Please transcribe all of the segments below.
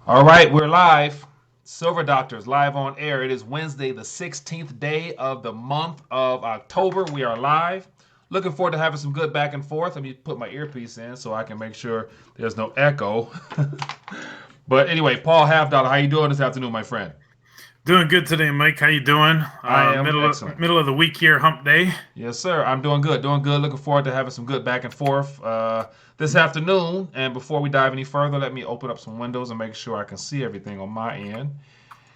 All right, we're live. Silver Doctors live on air. It is Wednesday, the 16th day of the month of October. We are live. Looking forward to having some good back and forth. Let me put my earpiece in so I can make sure there's no echo. But anyway, Paul Halfdollar, how you doing this afternoon, my friend? Doing good today, Mike. How you doing? I am Middle of, excellent. middle of the week here, hump day. Yes, sir. I'm doing good. Doing good. Looking forward to having some good back and forth this afternoon. And before we dive any further, let me open up some windows and make sure I can see everything on my end.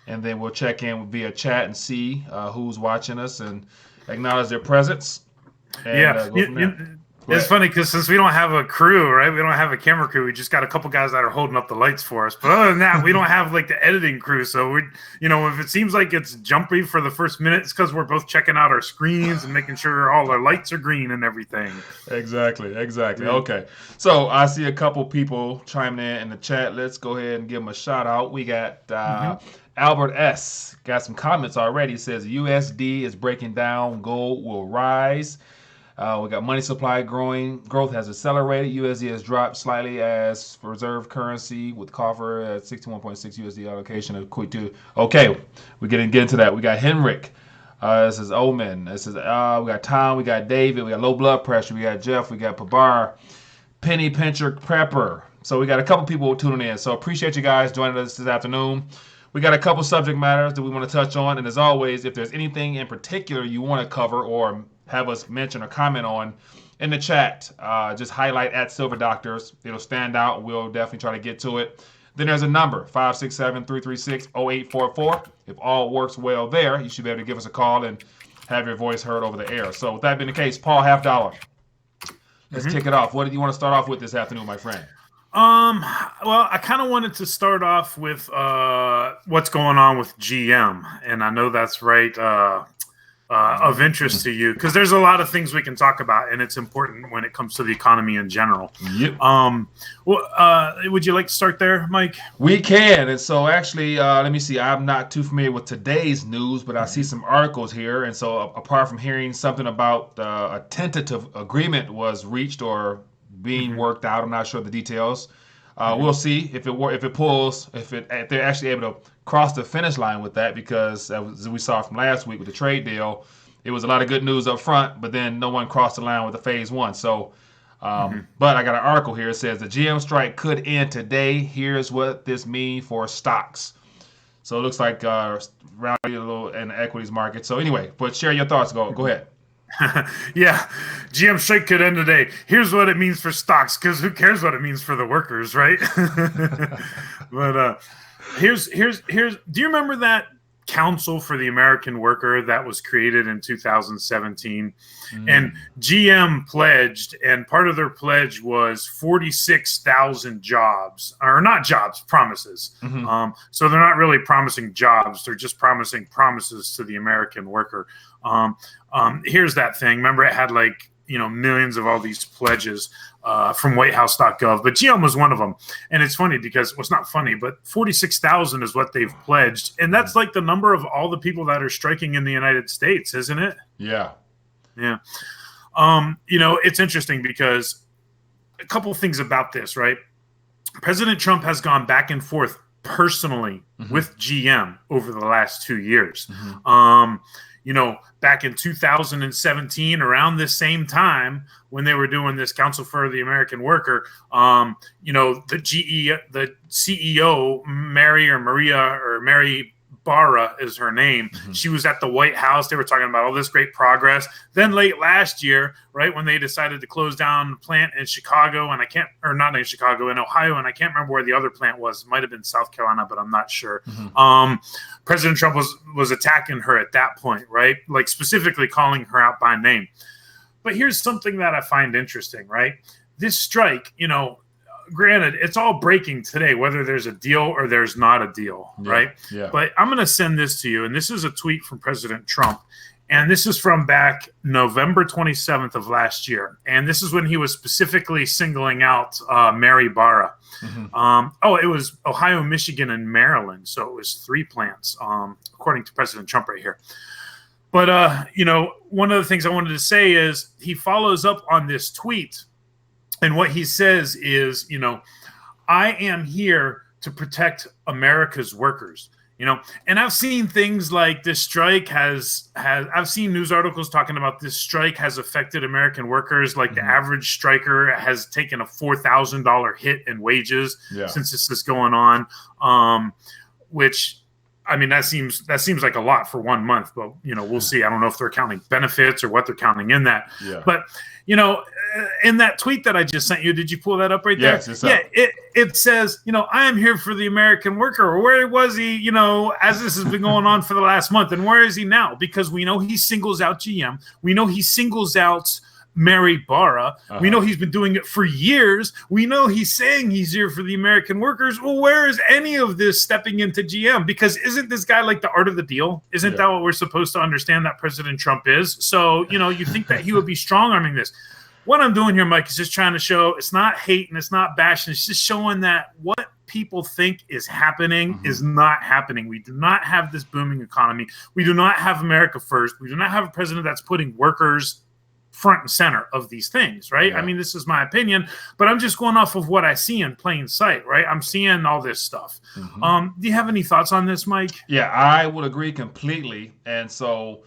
And then we'll check in via chat and see who's watching us and acknowledge their presence and Yeah, go from there. Go it's ahead. funny because since we don't have a crew, right? We don't have a camera crew. We just got a couple guys that are holding up the lights for us. But other than that, we don't have like the editing crew. So if it seems like it's jumpy for the first minute, it's because we're both checking out our screens and making sure all our lights are green and everything. Exactly. Exactly. Yeah. Okay. So I see a couple people chiming in the chat. Let's go ahead and give them a shout out. We got Mm-hmm. Albert S. Got some comments already. He says USD is breaking down. Gold will rise. We got money supply growing. Growth has accelerated. USD has dropped slightly as reserve currency with copper at 61.6 USD allocation of quick to. Okay, we get into that. We got Henrik. This is Omen. This is we got Tom. We got David. We got low blood pressure. We got Jeff. We got Pabar. Penny Pincher Prepper. So we got a couple people tuning in. So appreciate you guys joining us this afternoon. We got a couple subject matters that we want to touch on. And as always, if there's anything in particular you want to cover or have us mention or comment on in the chat, just highlight at Silver Doctors. It'll stand out. We'll definitely try to get to it. Then there's a number, 567-336-0844. If all works well there, you should be able to give us a call and have your voice heard over the air. So with that being the case, Paul Halfdollar, let's Mm-hmm. kick it off. What did you want to start off with this afternoon, my friend? Um, well, I kind of wanted to start off with what's going on with GM, and I know that's right of interest to you because there's a lot of things we can talk about, and it's important when it comes to the economy in general. Yep. Would you like to start there, Mike? We can. And so actually, let me see. I'm not too familiar with today's news, but I see some articles here. And so apart from hearing something about a tentative agreement was reached or being Mm-hmm. worked out, I'm not sure the details. Mm-hmm. We'll see if it pulls, if they're actually able to cross the finish line with that, because as we saw from last week with the trade deal, it was a lot of good news up front, but then no one crossed the line with the phase one. So, Mm-hmm. but I got an article here. It says the GM strike could end today. Here's what this means for stocks. So it looks like rally a little in the equities market. So anyway, but share your thoughts. Go ahead. Yeah, GM strike could end today. Here's what it means for stocks, because who cares what it means for the workers, right? But here's. Do you remember that Council for the American Worker that was created in 2017? And GM pledged, and part of their pledge was 46,000 jobs, or not jobs, promises. Mm-hmm. So they're not really promising jobs; they're just promising promises to the American worker. Here's that thing. Remember, it had like millions of all these pledges from WhiteHouse.gov, but GM was one of them. And it's funny because, well, it's not funny, but 46,000 is what they've pledged, and that's like the number of all the people that are striking in the United States, isn't it? Yeah. Yeah. It's interesting because a couple things about this, right? President Trump has gone back and forth personally with GM over the last 2 years. Back in 2017, around this same time when they were doing this Council for the American Worker, the CEO, Mary Barra is her name. She was at the White House. They were talking about all this great progress. Then late last year, right, when they decided to close down the plant in Chicago, not in Chicago, in Ohio, and I can't remember where the other plant was. It might have been South Carolina, but I'm not sure. President Trump was attacking her at that point, right? Like specifically calling her out by name. But here's something that I find interesting, right? This strike, granted, it's all breaking today, whether there's a deal or there's not a deal, right? Yeah. But I'm going to send this to you, and this is a tweet from President Trump, and this is from back November 27th of last year, and this is when he was specifically singling out Mary Barra. It was Ohio, Michigan, and Maryland, so it was 3 plants, according to President Trump right here. But, one of the things I wanted to say is he follows up on this tweet. And what he says is, I am here to protect America's workers. And I've seen things like this strike I've seen news articles talking about this strike has affected American workers. Like the average striker has taken a $4,000 hit in wages since this is going on. Which, I mean, that seems like a lot for 1 month, but we'll see. I don't know if they're counting benefits or what they're counting in that. Yeah. But in that tweet that I just sent you, did you pull that up right there? Yes, it says, I am here for the American worker. Or where was he, as this has been going on for the last month, and where is he now? Because we know he singles out GM. We know he singles out Mary Barra. We know he's been doing it for years. We know he's saying he's here for the American workers. Well, where is any of this stepping into GM? Because isn't this guy like the art of the deal? Isn't that what we're supposed to understand that President Trump is? So, you think that he would be strong-arming this. What I'm doing here, Mike, is just trying to show it's not hate and it's not bashing. It's just showing that what people think is happening is not happening. We do not have this booming economy. We do not have America first. We do not have a president that's putting workers front and center of these things, right? I mean, this is my opinion, but I'm just going off of what I see in plain sight, right? I'm seeing all this stuff. Do you have any thoughts on this, Mike? Yeah, I would agree completely. And so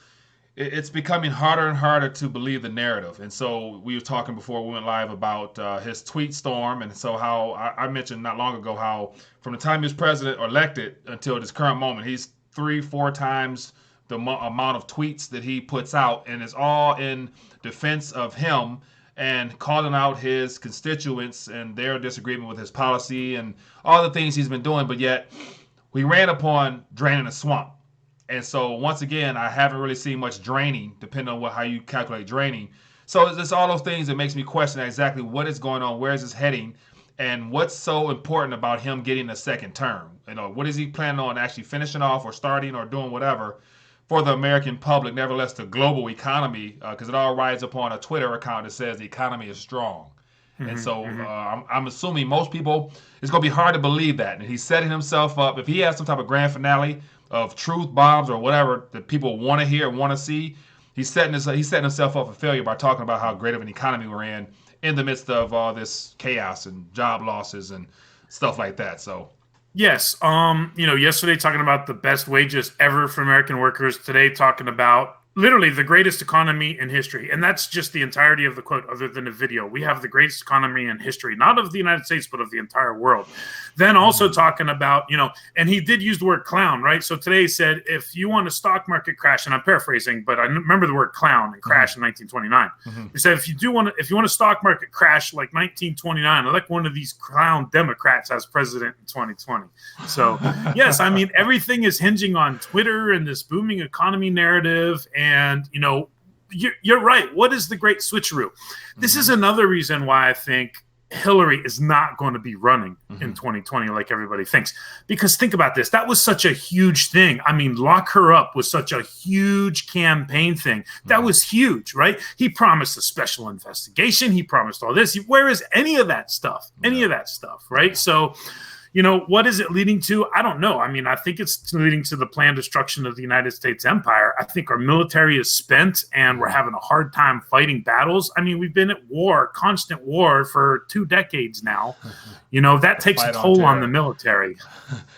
it's becoming harder and harder to believe the narrative. And so we were talking before we went live about his tweet storm. And so how I mentioned not long ago how from the time he was president or elected until this current moment, he's 3-4 times the amount of tweets that he puts out. And it's all in defense of him and calling out his constituents and their disagreement with his policy and all the things he's been doing. But yet we ran upon draining the swamp. And so once again, I haven't really seen much draining, depending on how you calculate draining. So it's just all those things that makes me question exactly what is going on, where is this heading, and what's so important about him getting a second term. What is he planning on actually finishing off or starting or doing whatever for the American public, nevertheless the global economy, because it all rides upon a Twitter account that says the economy is strong. And so I'm assuming most people, it's going to be hard to believe that. And he's setting himself up. If he has some type of grand finale of truth bombs or whatever that people want to hear, want to see, he's setting himself up for failure by talking about how great of an economy we're in the midst of all this chaos and job losses and stuff like that. So yes, yesterday talking about the best wages ever for American workers. Today talking about literally the greatest economy in history. And that's just the entirety of the quote, other than the video. We have the greatest economy in history, not of the United States, but of the entire world. Then also talking about, and he did use the word clown, right? So today he said, if you want a stock market crash, and I'm paraphrasing, but I remember the word clown and crash in 1929. He said, if you want a stock market crash like 1929, elect one of these clown Democrats as president in 2020. So yes, I mean, everything is hinging on Twitter and this booming economy narrative. And, you're right. What is the great switcheroo? This is another reason why I think Hillary is not going to be running in 2020 like everybody thinks. Because think about this. That was such a huge thing. I mean, lock her up was such a huge campaign thing. That was huge, right? He promised a special investigation. He promised all this. Where is any of that stuff? Any of that stuff, right? So, what is it leading to? I don't know. I mean, I think it's leading to the planned destruction of the United States empire. I think our military is spent and we're having a hard time fighting battles. I mean, we've been at war, constant war for 2 decades now. That takes a toll on the military.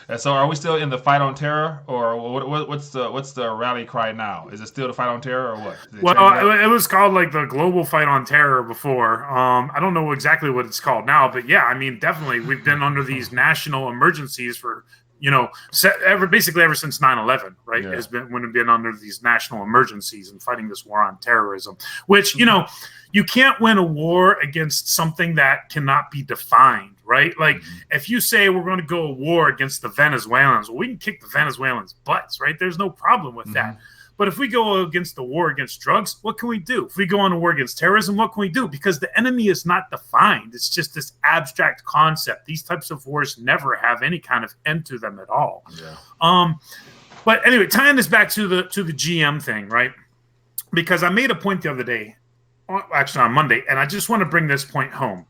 And so are we still in the fight on terror, or what's the rally cry now? Is it still the fight on terror or what? Well, it was called like the global fight on terror before. I don't know exactly what it's called now, but yeah, I mean, definitely we've been under these national emergencies for basically ever since 9/11, right? Has been under these national emergencies and fighting this war on terrorism, which you can't win a war against something that cannot be defined, right? Like if you say we're going to go to war against the Venezuelans, well, we can kick the Venezuelans' butts, right? There's no problem with that. But if we go against the war against drugs, what can we do? If we go on a war against terrorism, what can we do? Because the enemy is not defined. It's just this abstract concept. These types of wars never have any kind of end to them at all. But anyway, tying this back to the GM thing, right? Because I made a point the other day, actually on Monday, and I just want to bring this point home.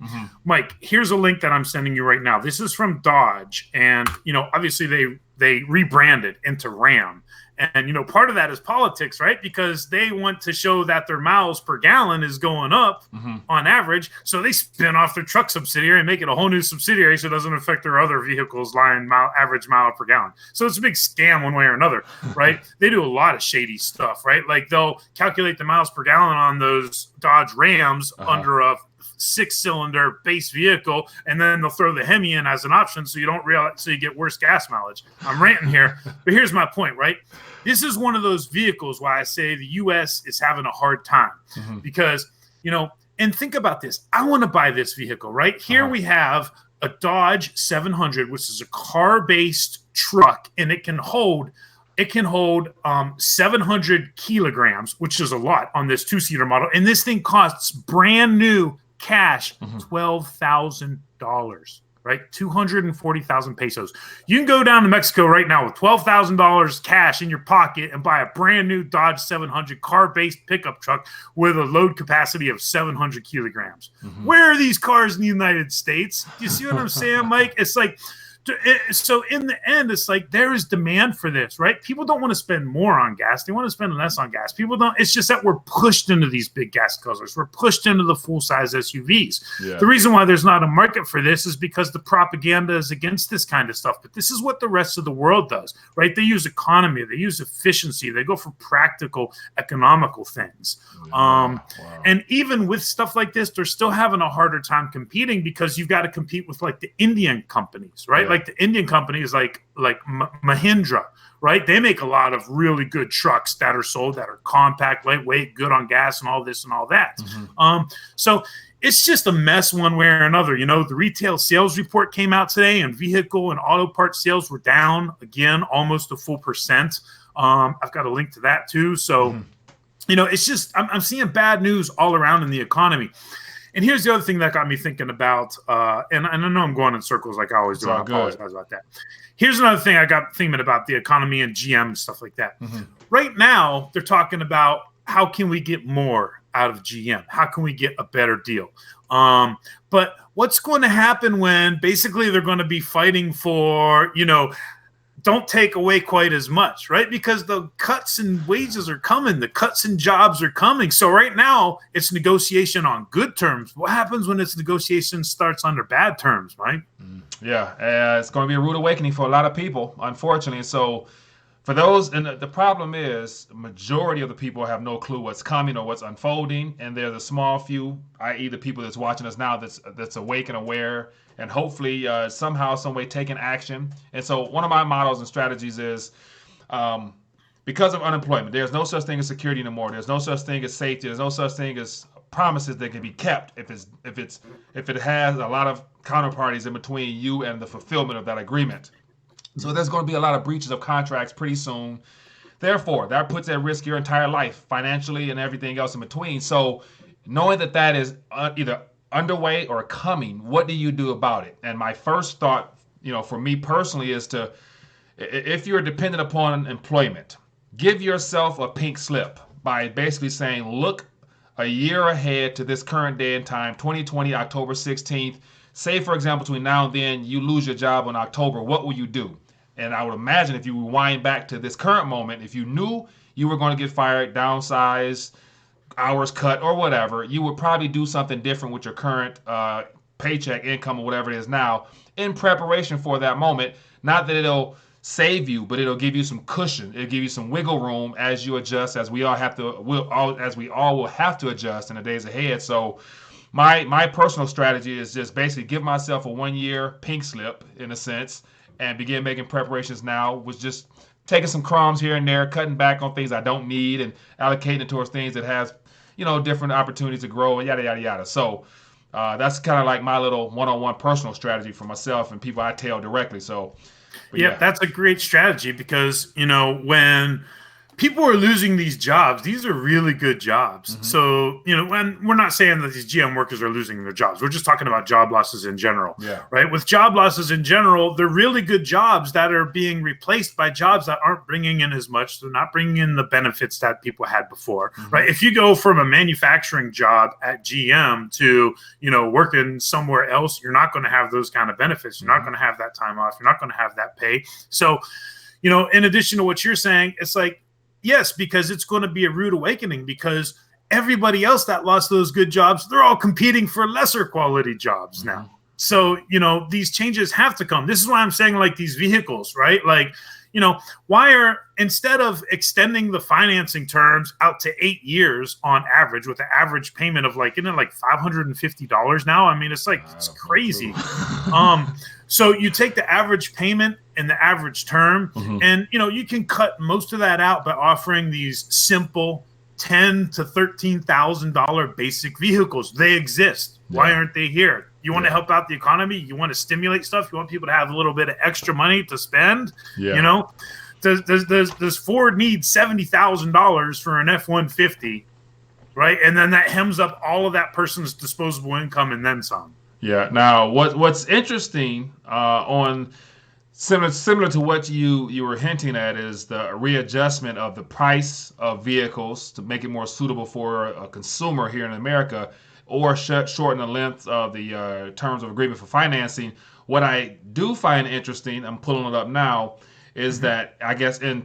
Mike, here's a link that I'm sending you right now. This is from Dodge, and obviously they rebranded into Ram. And, part of that is politics, right? Because they want to show that their miles per gallon is going up on average. So they spin off their truck subsidiary and make it a whole new subsidiary so it doesn't affect their other vehicles' average mile per gallon. So it's a big scam one way or another, right? They do a lot of shady stuff, right? Like they'll calculate the miles per gallon on those Dodge Rams under a 6-cylinder base vehicle, and then they'll throw the Hemi in as an option so you don't realize, so you get worse gas mileage. I'm ranting here, but here's my point, right? This is one of those vehicles why I say the U.S. is having a hard time because, and think about this. I want to buy this vehicle, right? Here we have a Dodge 700, which is a car-based truck, and it can hold 700 kilograms, which is a lot on this 2-seater model. And this thing costs brand new cash $12,000, right? 240,000 pesos. You can go down to Mexico right now with $12,000 cash in your pocket and buy a brand new Dodge 700 car-based pickup truck with a load capacity of 700 kilograms. Where are these cars in the United States? Do you see what I'm saying, Mike? It's like, so in the end, it's like there is demand for this, right? People don't want to spend more on gas. They want to spend less on gas. People don't. It's just that we're pushed into these big gas guzzlers. We're pushed into the full-size SUVs. Yeah. The reason why there's not a market for this is because the propaganda is against this kind of stuff. But this is what the rest of the world does, right? They use economy. They use efficiency. They go for practical, economical things. Wow. And even with stuff like this, they're still having a harder time competing because you've got to compete with like the Indian companies, right? Yeah. Like the Indian companies like Mahindra, right? They make a lot of really good trucks that are sold that are compact, lightweight, good on gas and all this and all that. So it's just a mess one way or another. The retail sales report came out today and vehicle and auto parts sales were down again, almost a full %. I've got a link to that too. So, it's just, I'm seeing bad news all around in the economy. And here's the other thing that got me thinking about, and I know I'm going in circles like I always do. I apologize about that. Here's another thing I got thinking about the economy and GM and stuff like that. Right now, they're talking about how can we get more out of GM? How can we get a better deal? But what's going to happen when basically they're going to be fighting for, don't take away quite as much, right? Because the cuts in wages are coming. The cuts in jobs are coming. So right now, it's negotiation on good terms. What happens when it's negotiation starts under bad terms, right? Yeah, it's going to be a rude awakening for a lot of people, unfortunately. So for those, and the problem is the majority of the people have no clue what's coming or what's unfolding. And there's a small few, i.e. the people that's watching us now that's awake and aware and hopefully somehow, some way taking action. And so one of my models and strategies is because of unemployment, there's no such thing as security anymore. There's no such thing as safety. There's no such thing as promises that can be kept if it has a lot of counterparties in between you and the fulfillment of that agreement. So there's going to be a lot of breaches of contracts pretty soon. Therefore, that puts at risk your entire life financially and everything else in between. So knowing that is either underway or coming, what do you do about it? And my first thought, for me personally, is to, if you're dependent upon employment, give yourself a pink slip by basically saying, look a year ahead to this current day and time, 2020, October 16th. Say, for example, between now and then, you lose your job in October. What will you do? And I would imagine if you rewind back to this current moment, if you knew you were going to get fired, downsized, hours cut, or whatever, you would probably do something different with your current paycheck, income, or whatever it is now in preparation for that moment. Not that it'll save you, but it'll give you some cushion. It'll give you some wiggle room as you adjust, as we all will have to adjust in the days ahead. So my personal strategy is just basically give myself a 1-year pink slip in a sense and begin making preparations now, with just taking some crumbs here and there, cutting back on things I don't need and allocating it towards things that has, different opportunities to grow and yada, yada, yada. So that's kind of like my little one-on-one personal strategy for myself and people I tell directly. So, yeah, that's a great strategy because, when people are losing these jobs. These are really good jobs. So, and we're not saying that these GM workers are losing their jobs. We're just talking about job losses in general, right? With job losses in general, they're really good jobs that are being replaced by jobs that aren't bringing in as much. They're not bringing in the benefits that people had before, right? If you go from a manufacturing job at GM to, working somewhere else, you're not going to have those kind of benefits. You're not going to have that time off. You're not going to have that pay. So, in addition to what you're saying, it's like, yes, because it's going to be a rude awakening because everybody else that lost those good jobs, they're all competing for lesser quality jobs now. So, these changes have to come. This is why I'm saying like these vehicles, right? Like, instead of extending the financing terms out to 8 years on average with the average payment of like $550 now? I mean, it's crazy. So you take the average payment and the average term, and you can cut most of that out by offering these simple $10,000 to $13,000 basic vehicles. They exist. Why aren't they here? You want to help out the economy? You want to stimulate stuff? You want people to have a little bit of extra money to spend? Does Ford need $70,000 for an F-150, right? And then that hems up all of that person's disposable income and then some. Yeah. Now, what's interesting on similar to what you were hinting at is the readjustment of the price of vehicles to make it more suitable for a consumer here in America, or shorten the length of the terms of agreement for financing. What I do find interesting, I'm pulling it up now, is that I guess in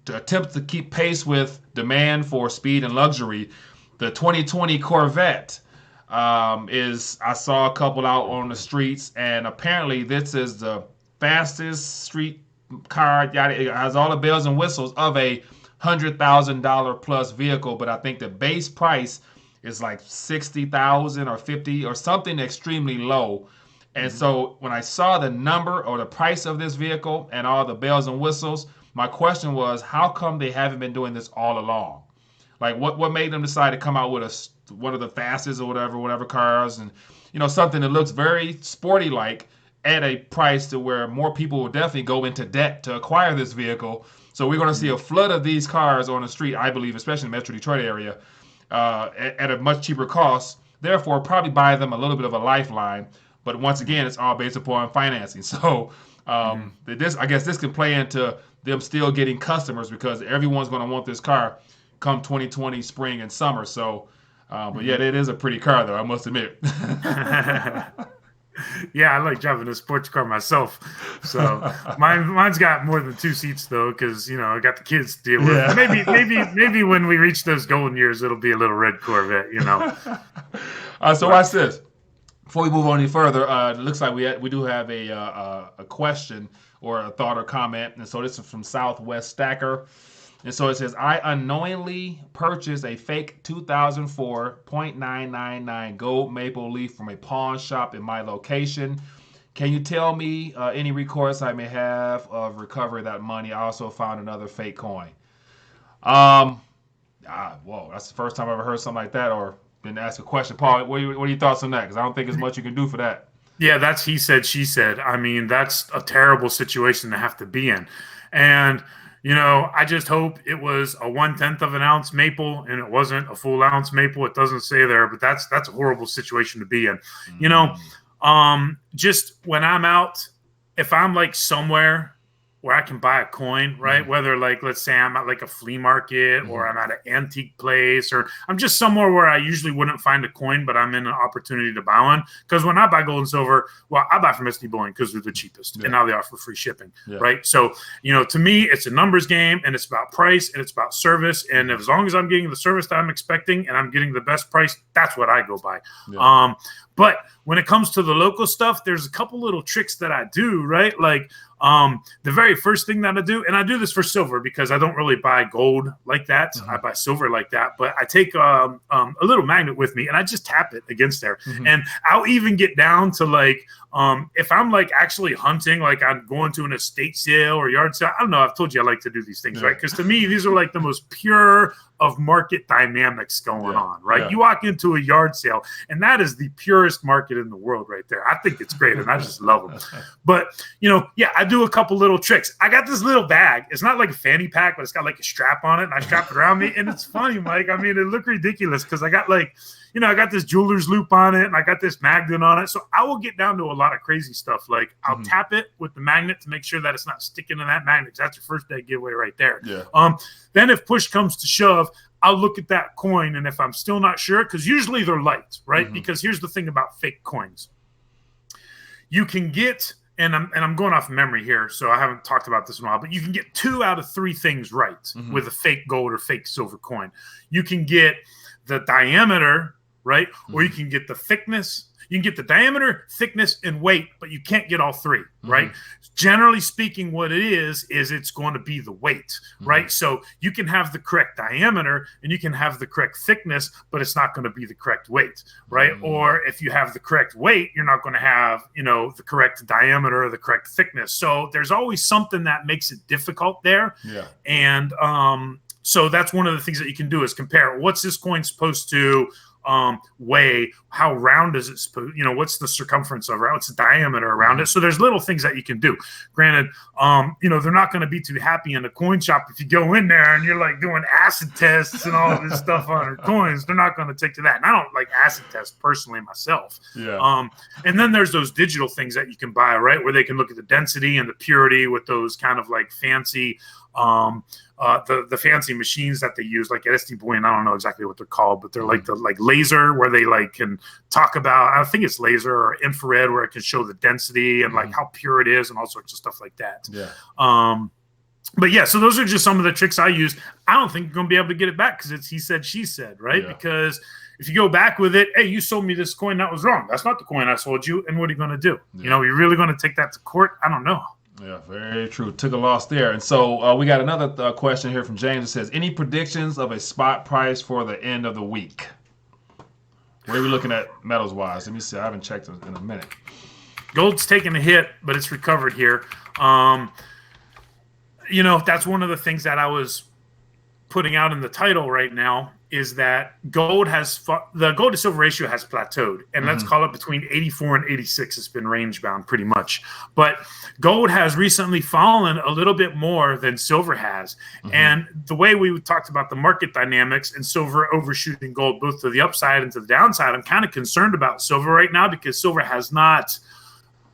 attempt to keep pace with demand for speed and luxury, the 2020 Corvette I saw a couple out on the streets, and apparently this is the fastest street car. It has all the bells and whistles of a $100,000 plus vehicle, but I think the base price is like 60,000 or 50 or something extremely low. And so when I saw the number or the price of this vehicle and all the bells and whistles, my question was, how come they haven't been doing this all along? Like what made them decide to come out with one of the fastest or whatever cars, and something that looks very sporty like at a price to where more people will definitely go into debt to acquire this vehicle. So we're going to see a flood of these cars on the street, I believe, especially in the Metro Detroit area, at a much cheaper cost. Therefore, probably buy them a little bit of a lifeline. But once again, it's all based upon financing. So I guess this can play into them still getting customers because everyone's going to want this car come 2020 spring and summer. So, but yeah, it is a pretty car, though, I must admit. Yeah, I like driving a sports car myself. So mine's got more than 2 seats though, because I got the kids to deal with. Yeah. Maybe when we reach those golden years, it'll be a little red Corvette. So watch this. Before we move on any further, it looks like we do have a question or a thought or comment, and so this is from Southwest Stacker. And so it says, I unknowingly purchased a fake 2004 .999 gold maple leaf from a pawn shop in my location. Can you tell me any recourse I may have of recovering that money? I also found another fake coin. Whoa, that's the first time I've ever heard something like that or been asked a question. Paul, what are your thoughts on that? Because I don't think there's much you can do for that. Yeah, that's he said, she said. I mean, that's a terrible situation to have to be in. And I just hope it was a 1/10 of an ounce maple and it wasn't a full ounce maple. It doesn't say there, but that's a horrible situation to be in. Just when I'm out, if I'm like somewhere where I can buy a coin, right? Whether like, let's say I'm at like a flea market or I'm at an antique place, or I'm just somewhere where I usually wouldn't find a coin, but I'm in an opportunity to buy one. Because when I buy gold and silver, I buy from SD Bullion because they're the cheapest and now they offer free shipping, right? So, to me, it's a numbers game and it's about price and it's about service. And as long as I'm getting the service that I'm expecting and I'm getting the best price, that's what I go by. Yeah. But when it comes to the local stuff, there's a couple little tricks that I do, right? Like the very first thing that I do, and I do this for silver because I don't really buy gold like that. I buy silver like that, but I take a little magnet with me and I just tap it against there. And I'll even get down to like, if I'm like actually hunting, like I'm going to an estate sale or yard sale, I don't know. I've told you I like to do these things, right? Because to me, these are like the most pure, of market dynamics going on, right? Yeah. You walk into a yard sale, and that is the purest market in the world right there. I think it's great, and I just love them. But, I do a couple little tricks. I got this little bag. It's not like a fanny pack, but it's got like a strap on it, and I strap it around me, and it's funny, Mike. I mean, it looked ridiculous because I got like, I got this jeweler's loop on it, and I got this magnet on it. So I will get down to a lot of crazy stuff. Like I'll tap it with the magnet to make sure that it's not sticking in that magnet. That's your first day giveaway right there. Yeah. Then if push comes to shove, I'll look at that coin, and if I'm still not sure, because usually they're light, right? Because here's the thing about fake coins. You can get, and I'm going off memory here, so I haven't talked about this in a while, but you can get 2 out of 3 things right with a fake gold or fake silver coin. You can get the diameter, right? Or you can get the thickness. You can get the diameter, thickness, and weight, but you can't get all 3, right? Generally speaking, what it is it's going to be the weight, right? So you can have the correct diameter and you can have the correct thickness, but it's not going to be the correct weight, right? Or if you have the correct weight, you're not going to have, the correct diameter or the correct thickness. So there's always something that makes it difficult there. Yeah. And so that's one of the things that you can do is compare what's this coin supposed to weigh, how round is it supposed, what's the circumference of it, what's the diameter around it. So there's little things that you can do. Granted, they're not going to be too happy in a coin shop if you go in there and you're like doing acid tests and all of this stuff on your coins. They're not going to take to that. And I don't like acid tests personally myself. Yeah. And then there's those digital things that you can buy, right, where they can look at the density and the purity with those kind of like fancy the fancy machines that they use, like at SD Boy, and I don't know exactly what they're called, but they're like the laser where they like can talk about, I think it's laser or infrared, where it can show the density and like how pure it is and all sorts of stuff like that. Yeah. But yeah, so those are just some of the tricks I use. I don't think you're going to be able to get it back because it's he said, she said, right? Yeah. Because if you go back with it, hey, you sold me this coin, that was wrong. That's not the coin I sold you. And what are you going to do? Yeah. You're really going to take that to court? I don't know. Yeah, very true. Took a loss there. And so we got another question here from James that says, any predictions of a spot price for the end of the week? What are we looking at metals-wise? Let me see. I haven't checked in a minute. Gold's taken a hit, but it's recovered here. That's one of the things that I was putting out in the title right now is that the gold to silver ratio has plateaued, and let's call it between 84 and 86. It's been range bound pretty much, but gold has recently fallen a little bit more than silver has. And the way we talked about the market dynamics and silver overshooting gold both to the upside and to the downside, I'm kind of concerned about silver right now because silver has not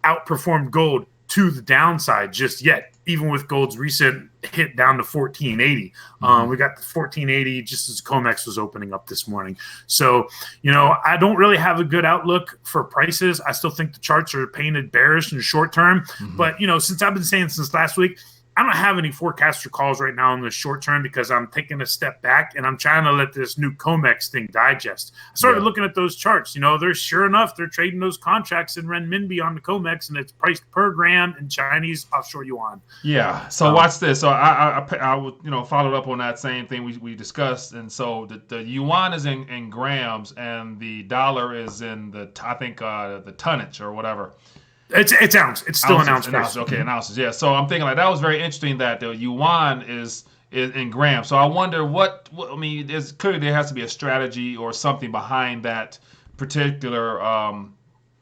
outperformed gold to the downside just yet, even with gold's recent hit down to 1480. We got the 1480 just as COMEX was opening up this morning. So, I don't really have a good outlook for prices. I still think the charts are painted bearish in the short term. But, since I've been saying since last week, I don't have any forecaster calls right now in the short term because I'm taking a step back and I'm trying to let this new COMEX thing digest. I started looking at those charts. They're sure enough, they're trading those contracts in renminbi on the COMEX, and it's priced per gram in Chinese offshore yuan. Yeah. So watch this. So I followed up on that same thing we discussed. And so the yuan is in grams and the dollar is in the tonnage or whatever. It's ounce. It's still ounces, an ounce. Okay, an ounces. Yeah. So I'm thinking like that was very interesting that the yuan is in grams. So I wonder what I mean. Clearly there has to be a strategy or something behind that particular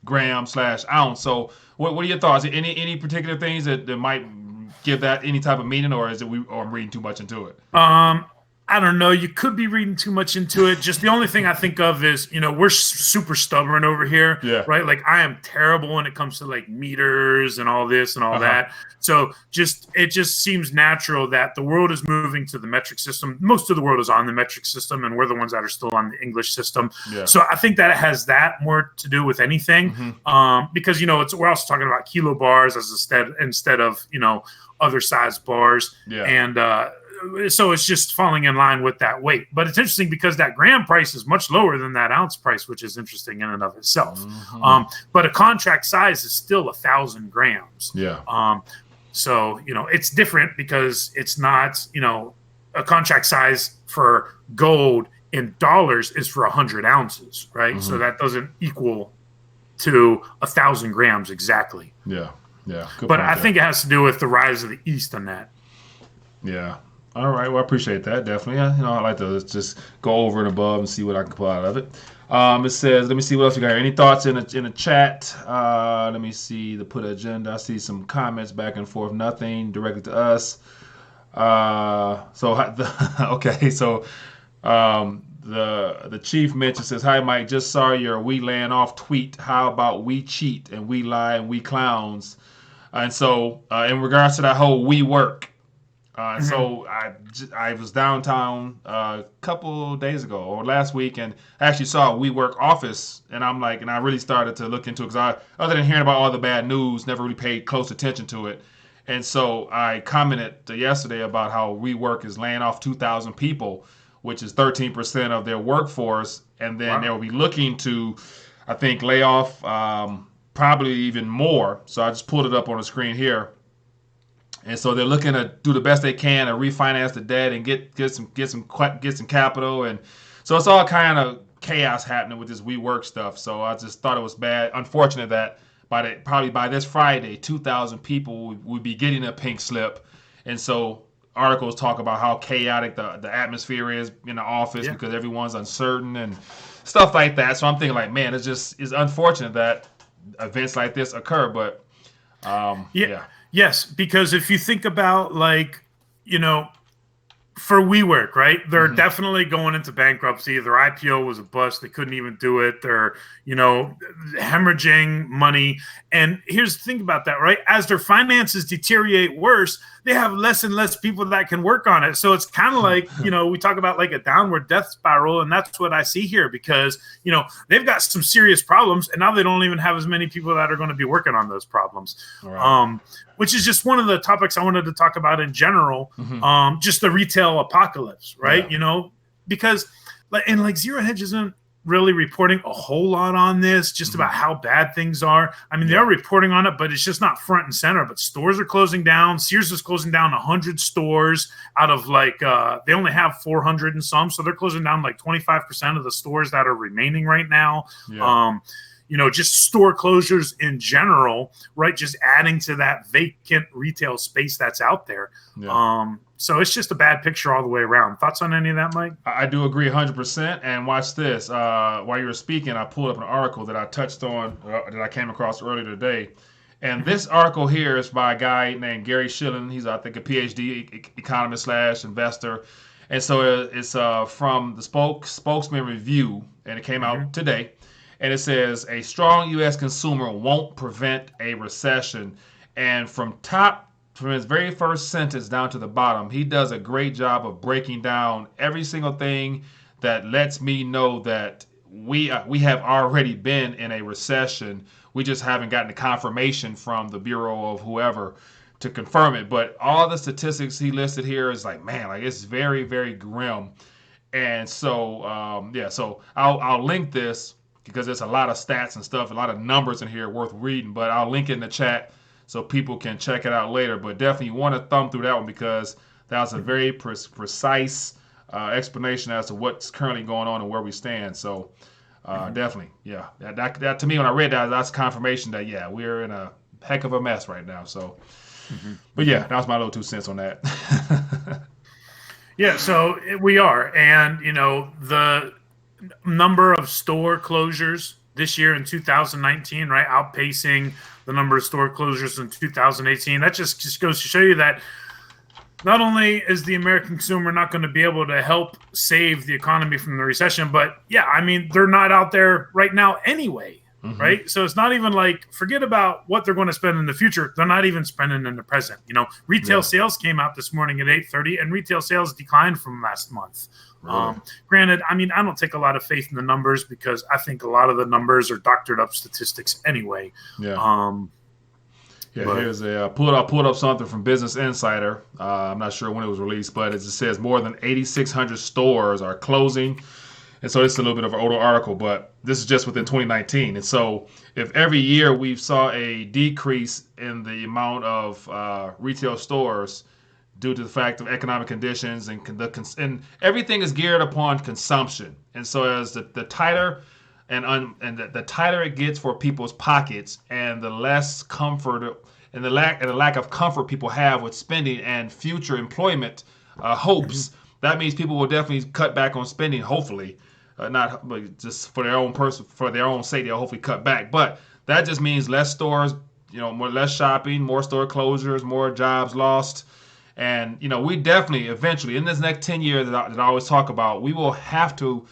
gram/ounce. So what are your thoughts? Any particular things that might give that any type of meaning, or is it I'm reading too much into it? I don't know. You could be reading too much into it. Just the only thing I think of is, we're super stubborn over here, right? Like I am terrible when it comes to like meters and all this and all that. So it just seems natural that the world is moving to the metric system. Most of the world is on the metric system, and we're the ones that are still on the English system. Yeah. So I think that it has that more to do with anything, because we're also talking about kilobars instead of other size bars, and so it's just falling in line with that weight. But it's interesting because that gram price is much lower than that ounce price, which is interesting in and of itself. But a contract size is still 1,000 grams. Yeah. So, it's different because it's not, a contract size for gold in dollars is for 100 ounces, right? So that doesn't equal to 1,000 grams exactly. Yeah. Yeah. But I think it has to do with the rise of the East on that. Yeah. All right. Well, I appreciate that. Definitely. I like to just go over and above and see what I can pull out of it. It says, let me see what else we got here. Any thoughts in the chat? Let me see the put agenda. I see some comments back and forth. Nothing directly to us. Okay. So the chief mentions says, "Hi Mike, just saw your we laying off tweet. How about we cheat and we lie and we clowns?" And so in regards to that whole WeWork. Mhm. So I was downtown a couple days ago or last week and actually saw a WeWork office and I'm like and I really started to look into it because I other than hearing about all the bad news never really paid close attention to it and so I commented yesterday about how WeWork is laying off 2,000 people which is 13% of their workforce and then Wow. they'll be looking to I think lay off probably even more. So I just pulled it up on the screen here and so they're looking to do the best they can to refinance the debt and get some capital, and so it's all kind of chaos happening with this WeWork stuff. So I just thought it was bad, unfortunate that probably by this Friday, 2,000 people would be getting a pink slip, and so articles talk about how chaotic the atmosphere is in the office Yeah. because everyone's uncertain and stuff like that. So I'm thinking like, man, it's unfortunate that events like this occur, but Yeah. yeah. Yes, because if you think about like, you know, for WeWork, right? They're Hmm. definitely going into bankruptcy. Their IPO was a bust. They couldn't even do it. They're, you know, hemorrhaging money. And here's the thing about that, right? As their finances deteriorate worse, they have less and less people that can work on it. So it's kind of like, you know, we talk about like a downward death spiral. And that's what I see here because, you know, they've got some serious problems and now they don't even have as many people that are going to be working on those problems. All right. Which is just one of the topics I wanted to talk about in general. Hmm. Just the retail apocalypse, right? Yeah. You know, because like Zero Hedge isn't really reporting a whole lot on this, just Hmm. about how bad things are. I mean, they're Yeah. reporting on it, but it's just not front and center. But stores are closing down. Sears is closing down 100 stores out of like they only have 400 and some, so they're closing down like 25% of the stores that are remaining right now. Yeah. Um, you know, just store closures in general, right? Just adding to that vacant retail space that's out there. Yeah. So it's just a bad picture all the way around. Thoughts on any of that, Mike? I do agree 100%. And watch this. While you were speaking, I pulled up an article that I touched on, that I came across earlier today. And Mhm. this article here is by a guy named Gary Schilling. He's, I think, a PhD economist slash investor. And so it's from the Spokesman Review, and it came Mhm. out today. And it says a strong U.S. consumer won't prevent a recession. And from his very first sentence down to the bottom, he does a great job of breaking down every single thing that lets me know that we have already been in a recession. We just haven't gotten the confirmation from the bureau of whoever to confirm it. But all the statistics he listed here is like, man, like it's very, very grim. And so, yeah, so I'll link this because there's a lot of stats and stuff, a lot of numbers in here worth reading. But I'll link it in the chat so people can check it out later. But definitely you want to thumb through that one because that was a very precise explanation as to what's currently going on and where we stand. So Mhm. definitely, yeah, that to me when I read that, that's confirmation that yeah, we're in a heck of a mess right now. So, Mhm. but yeah, Mhm. that was my little 2 cents on that. Yeah, so we are. And, you know, the number of store closures this year in 2019, right, outpacing the number of store closures in 2018. That just goes to show you that not only is the American consumer not going to be able to help save the economy from the recession, but yeah, I mean, they're not out there right now anyway, Hmm. right? So it's not even like, forget about what they're going to spend in the future. They're not even spending in the present. You know, retail Yeah, sales came out this morning at 8:30 and retail sales declined from last month. really. Granted, I mean, I don't take a lot of faith in the numbers because I think a lot of the numbers are doctored up statistics anyway. Yeah. Um, Yeah, but here's a pulled up something from Business Insider. I'm not sure when it was released, but it just says more than 8,600 stores are closing. And so it's a little bit of an older article, but this is just within 2019. And so if every year we've saw a decrease in the amount of retail stores due to the fact of economic conditions and everything is geared upon consumption. And so as the tighter the tighter it gets for people's pockets and the less comfort and the lack of comfort people have with spending and future employment hopes, that means people will definitely cut back on spending. Hopefully, not but just for their own for their own sake, they'll hopefully cut back. But that just means less stores, less shopping, more store closures, more jobs lost. And we definitely eventually in this next 10 years that I always talk about, we will have to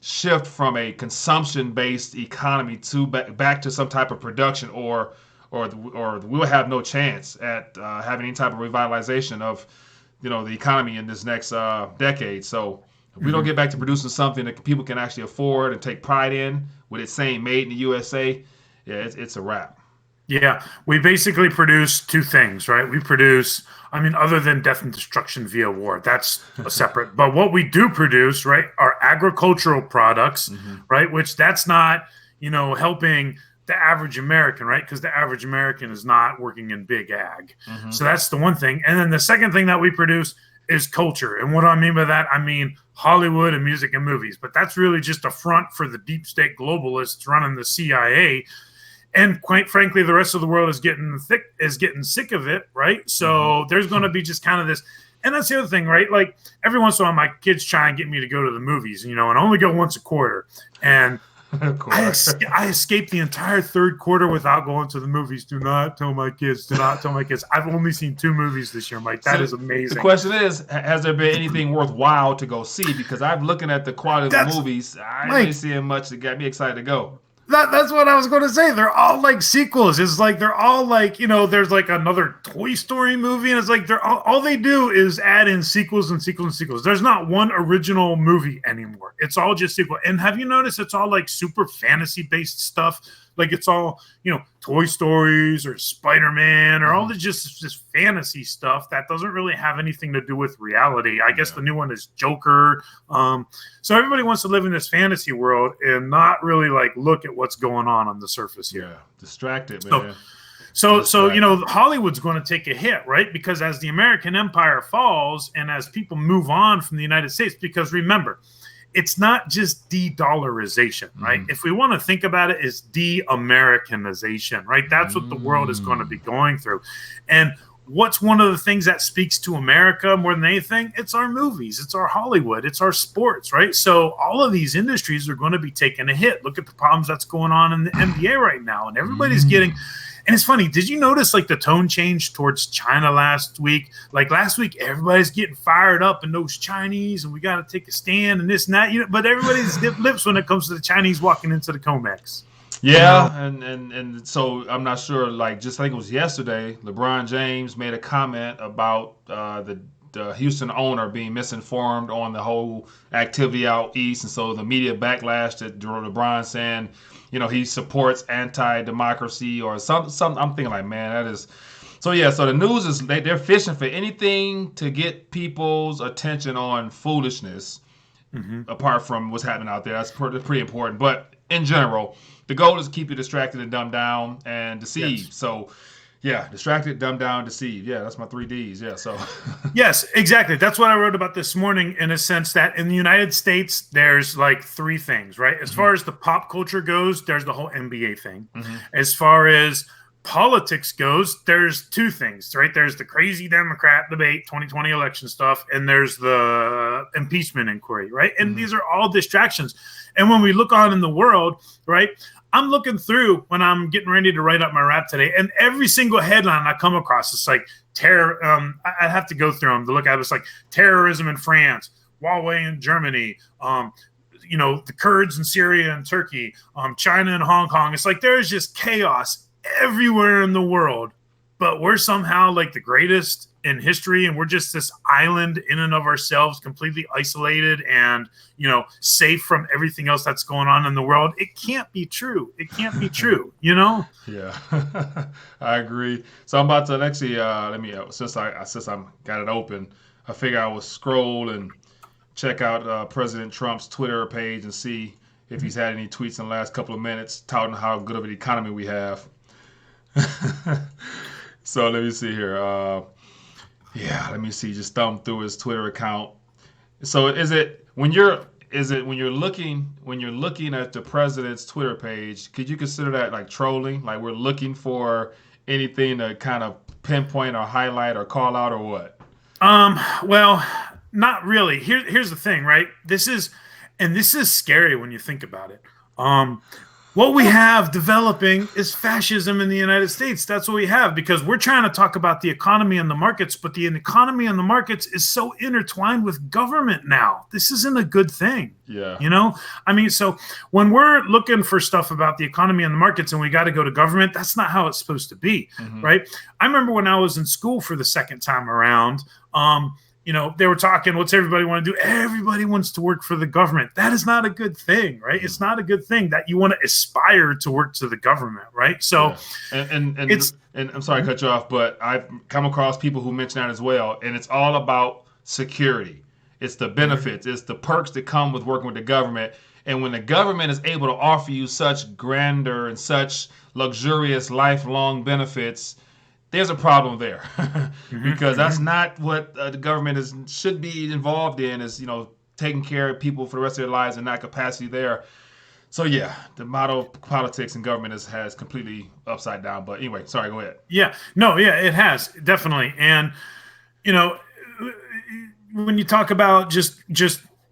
shift from a consumption-based economy to back to some type of production, or we'll have no chance at having any type of revitalization of the economy in this next decade. So if we don't get back to producing something that people can actually afford and take pride in, with it saying "Made in the USA," yeah, it's a wrap. Yeah, we basically produce two things, right? We produce, other than death and destruction via war, that's a separate. But what we do produce, right, are agricultural products, right? Which that's not, helping the average American, right? Because the average American is not working in big ag. So that's the one thing. And then the second thing that we produce is culture. And what do I mean by that? I mean Hollywood and music and movies. But that's really just a front for the deep state globalists running the CIA. And quite frankly, the rest of the world is getting sick of it, right? So there's going to be just kind of this. And that's the other thing, right? Like every once in a while, my kids try and get me to go to the movies, and I only go once a quarter. And I escaped the entire third quarter without going to the movies. Do not tell my kids. I've only seen 2 movies this year, Mike. That is amazing. The question is, has there been anything worthwhile to go see? Because I'm looking at the quality of the movies. I ain't seeing much that got me excited to go. That's what I was going to say. They're all like sequels. It's like they're all like, there's like another Toy Story movie, and it's like they're all they do is add in sequels and sequels and sequels. There's not one original movie anymore. It's all just sequel. And have you noticed it's all like super fantasy based stuff? Like it's all, Toy Stories or Spider-Man or all the just fantasy stuff that doesn't really have anything to do with reality. I guess the new one is Joker. So everybody wants to live in this fantasy world and not really like look at what's going on the surface here. Yeah, distracted, man. So Hollywood's going to take a hit, right? Because as the American empire falls and as people move on from the United States, because remember, it's not just de-dollarization, right? If we want to think about it, it's de-Americanization, right? That's what the world is going to be going through. And what's one of the things that speaks to America more than anything? It's our movies, it's our Hollywood, it's our sports, right? So all of these industries are going to be taking a hit. Look at the problems that's going on in the NBA right now, and everybody's getting. And it's funny. Did you notice like the tone change towards China last week? Like last week, everybody's getting fired up and those Chinese, and we got to take a stand and this and that. But everybody's dipped lips when it comes to the Chinese walking into the COMEX. Yeah, and so I'm not sure. Like just I think it was yesterday, LeBron James made a comment about the Houston owner being misinformed on the whole activity out east, and so the media backlash to LeBron saying, he supports anti-democracy or something. I'm thinking like, man, that is. So yeah, so the news is they're fishing for anything to get people's attention on foolishness, apart from what's happening out there. That's pretty important. But in general, the goal is to keep you distracted and dumbed down and deceived. Yes. So yeah, distracted, dumbed down, deceived. Yeah, that's my 3 Ds. Yeah, so. Yes, exactly. That's what I wrote about this morning, in a sense that in the United States, there's like 3 things, right? As far as the pop culture goes, there's the whole NBA thing. As far as politics goes, there's 2 things, right? There's the crazy Democrat debate, 2020 election stuff, and there's the impeachment inquiry, right? And these are all distractions. And when we look on in the world, right, I'm looking through when I'm getting ready to write up my rap today, and every single headline I come across, it's like terror. I have to go through them to look at it. It's like terrorism in France, Huawei in Germany, the Kurds in Syria and Turkey, China and Hong Kong. It's like there's just chaos everywhere in the world, but we're somehow like the greatest in history, and we're just this island in and of ourselves, completely isolated and safe from everything else that's going on in the world. It can't be true. It can't be true. Yeah, I agree. So I'm about to actually since I'm got it open, I figure I will scroll and check out President Trump's Twitter page and see if he's had any tweets in the last couple of minutes touting how good of an economy we have. So let me see here. Let me see. Just thumb through his Twitter account. So is it when you're looking at the president's Twitter page, could you consider that like trolling? Like we're looking for anything to kind of pinpoint or highlight or call out or what? Well, not really. Here's the thing, right? This is scary when you think about it. What we have developing is fascism in the United States. That's what we have, because we're trying to talk about the economy and the markets, but the economy and the markets is so intertwined with government now. This isn't a good thing. Yeah. You know, I mean, so when we're looking for stuff about the economy and the markets and we got to go to government, that's not how it's supposed to be, right? I remember when I was in school for the second time around, you know, they were talking, what's everybody want to do? Everybody wants to work for the government. That is not a good thing, right? It's not a good thing that you want to aspire to work to the government, right? So, and I'm sorry to cut you off, but I've come across people who mention that as well, and it's all about security. It's the benefits, it's the perks that come with working with the government. And when the government is able to offer you such grandeur and such luxurious lifelong benefits, there's a problem there, because that's not what the government should be involved in, is, you know, taking care of people for the rest of their lives and that capacity there. So yeah, the model of politics and government has completely upside down. But anyway, sorry, go ahead. Yeah, no, yeah, it has, definitely. And, you know, when you talk about just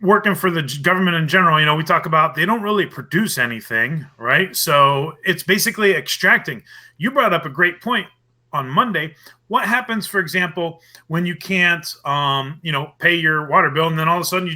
working for the government in general, you know, we talk about they don't really produce anything, right? So it's basically extracting. You brought up a great point on Monday. What happens, for example, when you can't, you know, pay your water bill, and then all of a sudden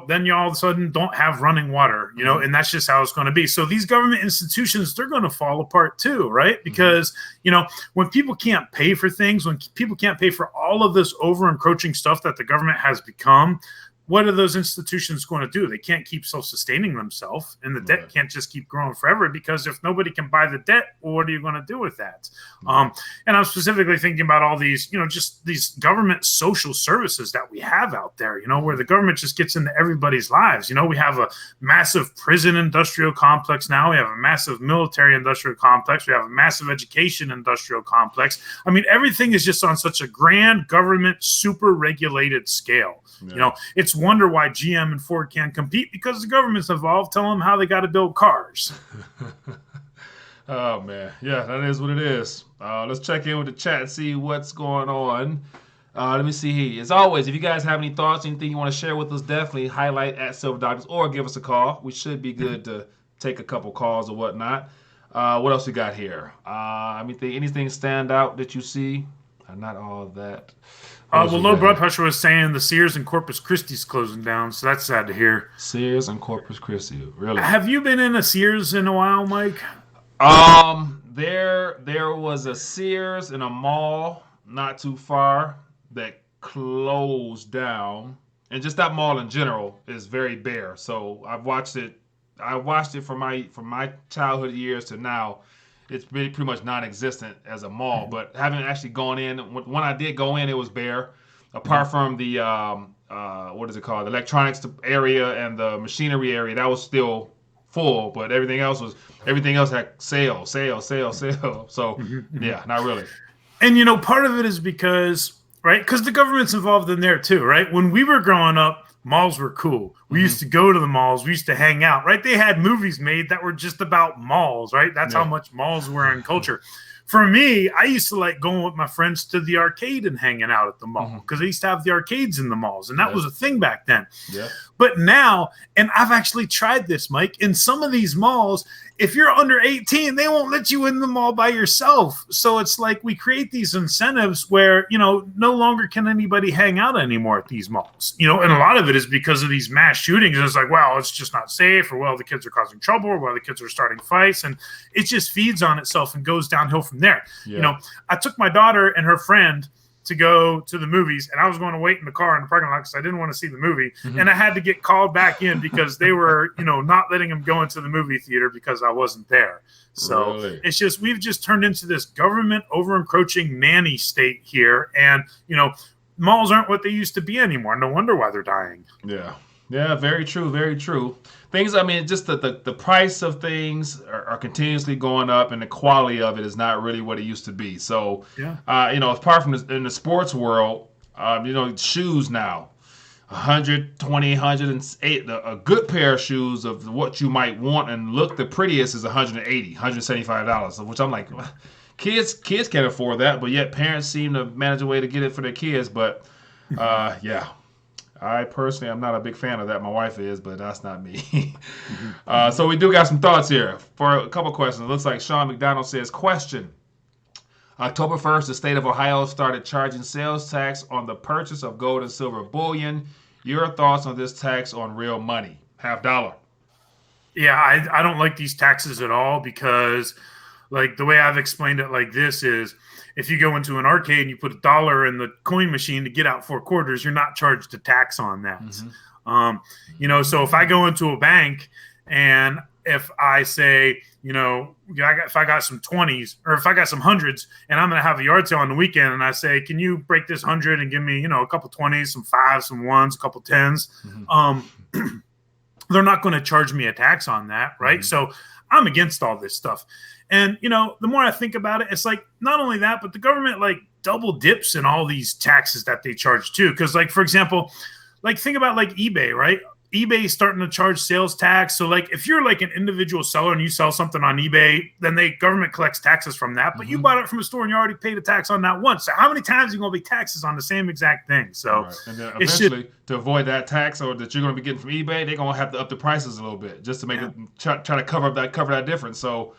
then you all of a sudden don't have running water, you know, and that's just how it's going to be. So these government institutions, they're going to fall apart too, right? Because, you know, when people can't pay for things, when people can't pay for all of this over encroaching stuff that the government has become, what are those institutions going to do? They can't keep self-sustaining themselves, and the debt can't just keep growing forever, because if nobody can buy the debt, well, what are you going to do with that? And I'm specifically thinking about all these, you know, just these government social services that we have out there, you know, where the government just gets into everybody's lives. You know, we have a massive prison industrial complex now. We have a massive military industrial complex. We have a massive education industrial complex. I mean, everything is just on such a grand government, super regulated scale. Yeah. You know, it's wonder why GM and Ford can't compete, because the government's involved, telling them how they got to build cars. Oh, man. Yeah, that is what it is. Let's check in with the chat and see what's going on. Let me see here. As always, if you guys have any thoughts, anything you want to share with us, definitely highlight at Silver Doctors or give us a call. We should be good to take a couple calls or whatnot. What else we got here? Anything stand out that you see? Not all that. Well, low blood pressure was saying the Sears and Corpus Christi's closing down, so that's sad to hear. Sears and Corpus Christi, really? Have you been in a Sears in a while, Mike? There was a Sears in a mall not too far that closed down, and just that mall in general is very bare. So I've watched it. I watched it from my childhood years to now. It's pretty much non-existent as a mall, but haven't actually gone in. When I did go in, it was bare, apart from the what is it called, the electronics area and the machinery area. That was still full, but everything else had sale. So yeah, not really. And you know, part of it is because the government's involved in there too, right? When we were growing up, malls were cool. We used to go to the malls. We used to hang out, right? They had movies made that were just about malls, right? That's how much malls were in culture. For me, I used to like going with my friends to the arcade and hanging out at the mall, because they used to have the arcades in the malls, and that was a thing back then. Yeah. But now, and I've actually tried this, Mike, in some of these malls, if you're under 18, they won't let you in the mall by yourself. So it's like we create these incentives where, you know, no longer can anybody hang out anymore at these malls. You know, and a lot of it is because of these mass shootings. And it's like, well, it's just not safe, or well, the kids are causing trouble, or well, the kids are starting fights, and it just feeds on itself and goes downhill from there. Yeah. You know, I took my daughter and her friend to go to the movies, and I was going to wait in the car in the parking lot because I didn't want to see the movie. And I had to get called back in because they were, you know, not letting them go into the movie theater because I wasn't there. So It's just, we've just turned into this government over encroaching nanny state here. And, you know, malls aren't what they used to be anymore. No wonder why they're dying. Yeah, very true, very true. Things, I mean, just the price of things are continuously going up, and the quality of it is not really what it used to be. So, you know, apart from in the sports world, you know, shoes now, 120, 108, a good pair of shoes of what you might want and look the prettiest is $180, $175, which I'm like, kids can't afford that, but yet parents seem to manage a way to get it for their kids. But Yeah. I personally am not a big fan of that. My wife is, but that's not me. So we do got some thoughts here for a couple questions. It looks like Sean McDonald says, question. October 1st, the state of Ohio started charging sales tax on the purchase of gold and silver bullion. Your thoughts on this tax on real money? $50. Yeah, I don't like these taxes at all because, like, the way I've explained it like this is if you go into an arcade and you put $1 in the coin machine to get out 4 quarters, you're not charged a tax on that. So if I go into a bank and if I say, if I got some 20s or if I got some hundreds and I'm going to have a yard sale on the weekend and I say, can you break this 100 and give me, a couple 20s, some 5s, some 1s, a couple 10s? They're not going to charge me a tax on that, right? So I'm against all this stuff. And, the more I think about it, it's like not only that, but the government like double dips in all these taxes that they charge too. Because like, for example, like think about like eBay, right? eBay is starting to charge sales tax. So like if you're like an individual seller and you sell something on eBay, then the government collects taxes from that. But you bought it from a store and you already paid a tax on that once. So how many times are you going to be taxes on the same exact thing? So right. And then eventually to avoid that tax or that you're going to be getting from eBay, they're going to have to up the prices a little bit just to make it try to cover that difference. So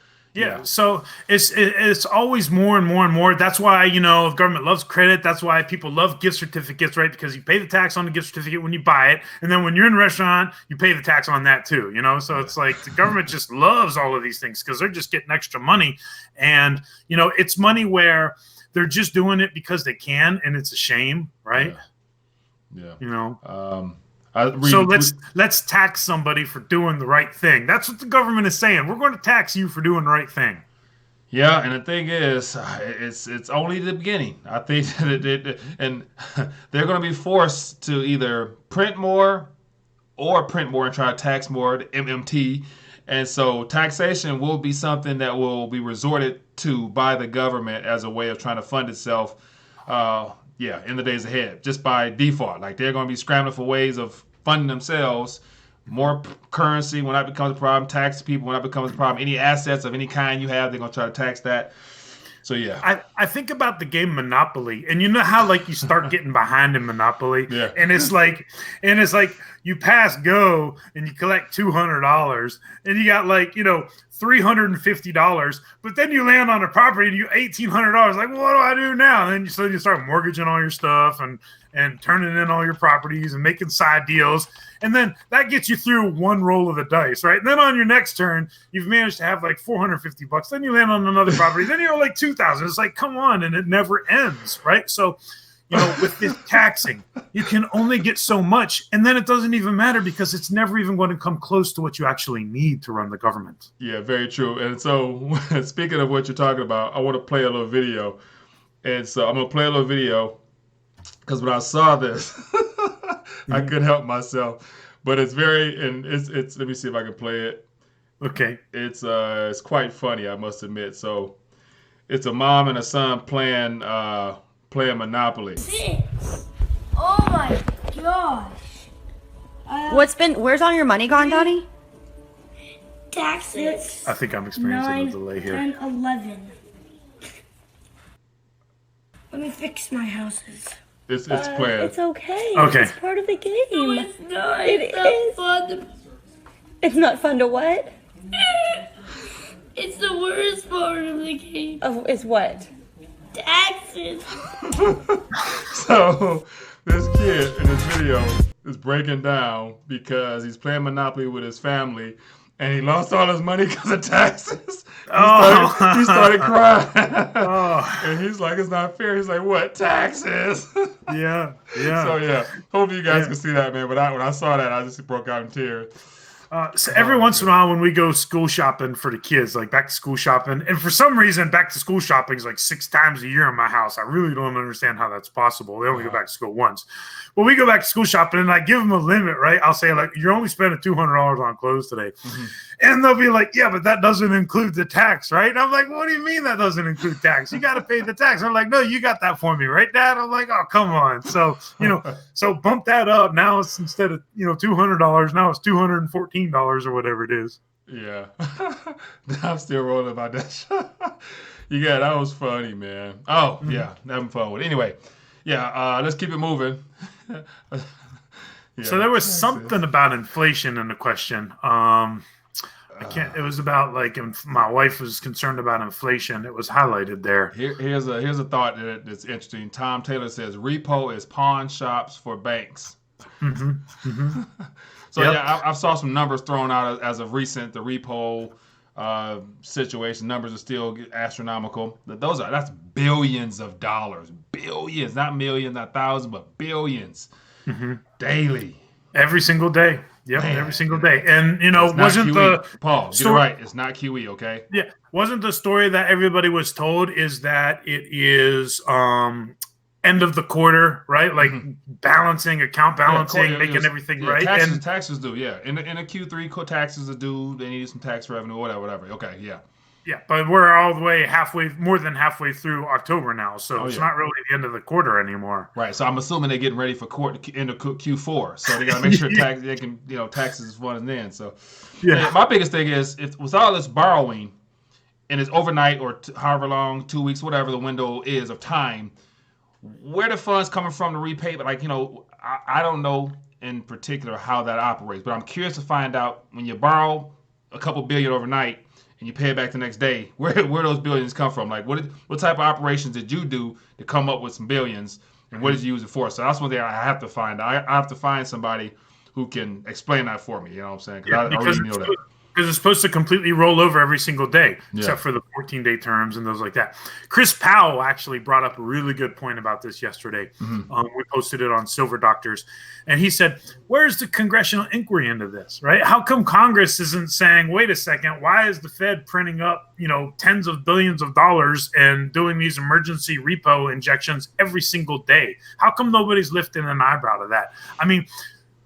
so it's always more and more and more. That's why, the government loves credit. That's why people love gift certificates, right? Because you pay the tax on the gift certificate when you buy it. And then when you're in a restaurant, you pay the tax on that too, So it's like the government just loves all of these things because they're just getting extra money. And, it's money where they're just doing it because they can. And it's a shame, right? Yeah. So let's tax somebody for doing the right thing. That's what the government is saying. We're going to tax you for doing the right thing. Yeah, and the thing is, it's only the beginning. I think and they're going to be forced to either print more and try to tax more, the MMT. And so taxation will be something that will be resorted to by the government as a way of trying to fund itself. In the days ahead, just by default. Like they're going to be scrambling for ways of funding themselves. More currency when that becomes a problem. Tax people when that becomes a problem. Any assets of any kind you have, they're going to try to tax that. So yeah, I think about the game Monopoly, and you know how like you start getting behind in Monopoly, and it's like you pass go and you collect $200, and you got like $350, but then you land on a property and you $1,800. Like, well, what do I do now? And then you start mortgaging all your stuff and turning in all your properties and making side deals. And then that gets you through one roll of the dice, right? And then on your next turn, you've managed to have like $450. Then you land on another property. Then you're like $2,000. It's like, come on. And it never ends, right? So, with this taxing, you can only get so much. And then it doesn't even matter because it's never even going to come close to what you actually need to run the government. Yeah, very true. And so speaking of what you're talking about, I want to play a little video. And so I'm going to play a little video because when I saw this, I couldn't help myself. But it's it's let me see if I can play it. Okay. It's quite funny, I must admit. So it's a mom and a son playing Monopoly. Oh my gosh. Where's all your money gone, Donnie? Taxes. I think I'm experiencing a delay here. 10, 11. Let me fix my houses. It's playing. It's okay. Okay. It's part of the game. No, it's not. It's not fun. It's not fun to what? It's the worst part of the game. Oh, it's what? Taxes. So this kid in this video is breaking down because he's playing Monopoly with his family and he lost all his money because of taxes. He started crying. And he's like, it's not fair. He's like, what? Taxes? Yeah. So yeah, hope you guys can see that, man. But when I saw that, I just broke out in tears. So every once in a while when we go school shopping for the kids, like back to school shopping, and for some reason back to school shopping is like 6 times a year in my house. I really don't understand how that's possible. They only go back to school once. But we go back to school shopping and I give them a limit, right? I'll say like, you're only spending $200 on clothes today. And they'll be like, yeah, but that doesn't include the tax, right? And I'm like, what do you mean that doesn't include tax? You got to pay the tax. I'm like, no, you got that for me, right, Dad? I'm like, oh, come on. So, so bump that up. Now it's instead of, $200, now it's $214 or whatever it is. Yeah. I'm still rolling about that. Yeah, that was funny, man. Oh, yeah, having fun with it. Anyway, Yeah, let's keep it moving. So there was something about inflation in the question. I can't. It was about like if my wife was concerned about inflation. It was highlighted there. Here's a thought that's interesting. Tom Taylor says repo is pawn shops for banks. So Yep. yeah, I saw some numbers thrown out as of recent. The repo situation numbers are still astronomical. That's billions of dollars, billions, not millions, not thousands, but billions daily. Every single day. Yep, Man. every single day. And you know, It's not wasn't QE. the Paul? Get it story- right. It's not QE. Okay. Yeah, wasn't the story that everybody was told is that it is end of the quarter, right? Like balancing, account balancing, making everything right. Taxes due. Yeah, in the Q3, taxes are due. They need some tax revenue, whatever. Okay. Yeah. Yeah, but we're all the way more than halfway through October now, so it's not really the end of the quarter anymore. Right. So I'm assuming they're getting ready for into Q4. So they got to make sure they can, taxes is running in. So yeah, my biggest thing is if with all this borrowing, and it's overnight or however long, 2 weeks, whatever the window is of time, where the funds coming from to repay? But I don't know in particular how that operates, but I'm curious to find out when you borrow a couple billion overnight and you pay it back the next day, where those billions come from? Like what type of operations did you do to come up with some billions, and what did you use it for? So that's one thing I have to find. I have to find somebody who can explain that for me. You know what I'm saying? I really know that. Because it's supposed to completely roll over every single day, except for the 14-day terms and those like that. Chris Powell actually brought up a really good point about this yesterday. We posted it on Silver Doctors. And he said, where's the Congressional Inquiry into this, right? How come Congress isn't saying, wait a second, why is the Fed printing up, tens of billions of dollars and doing these emergency repo injections every single day? How come nobody's lifting an eyebrow to that? I mean,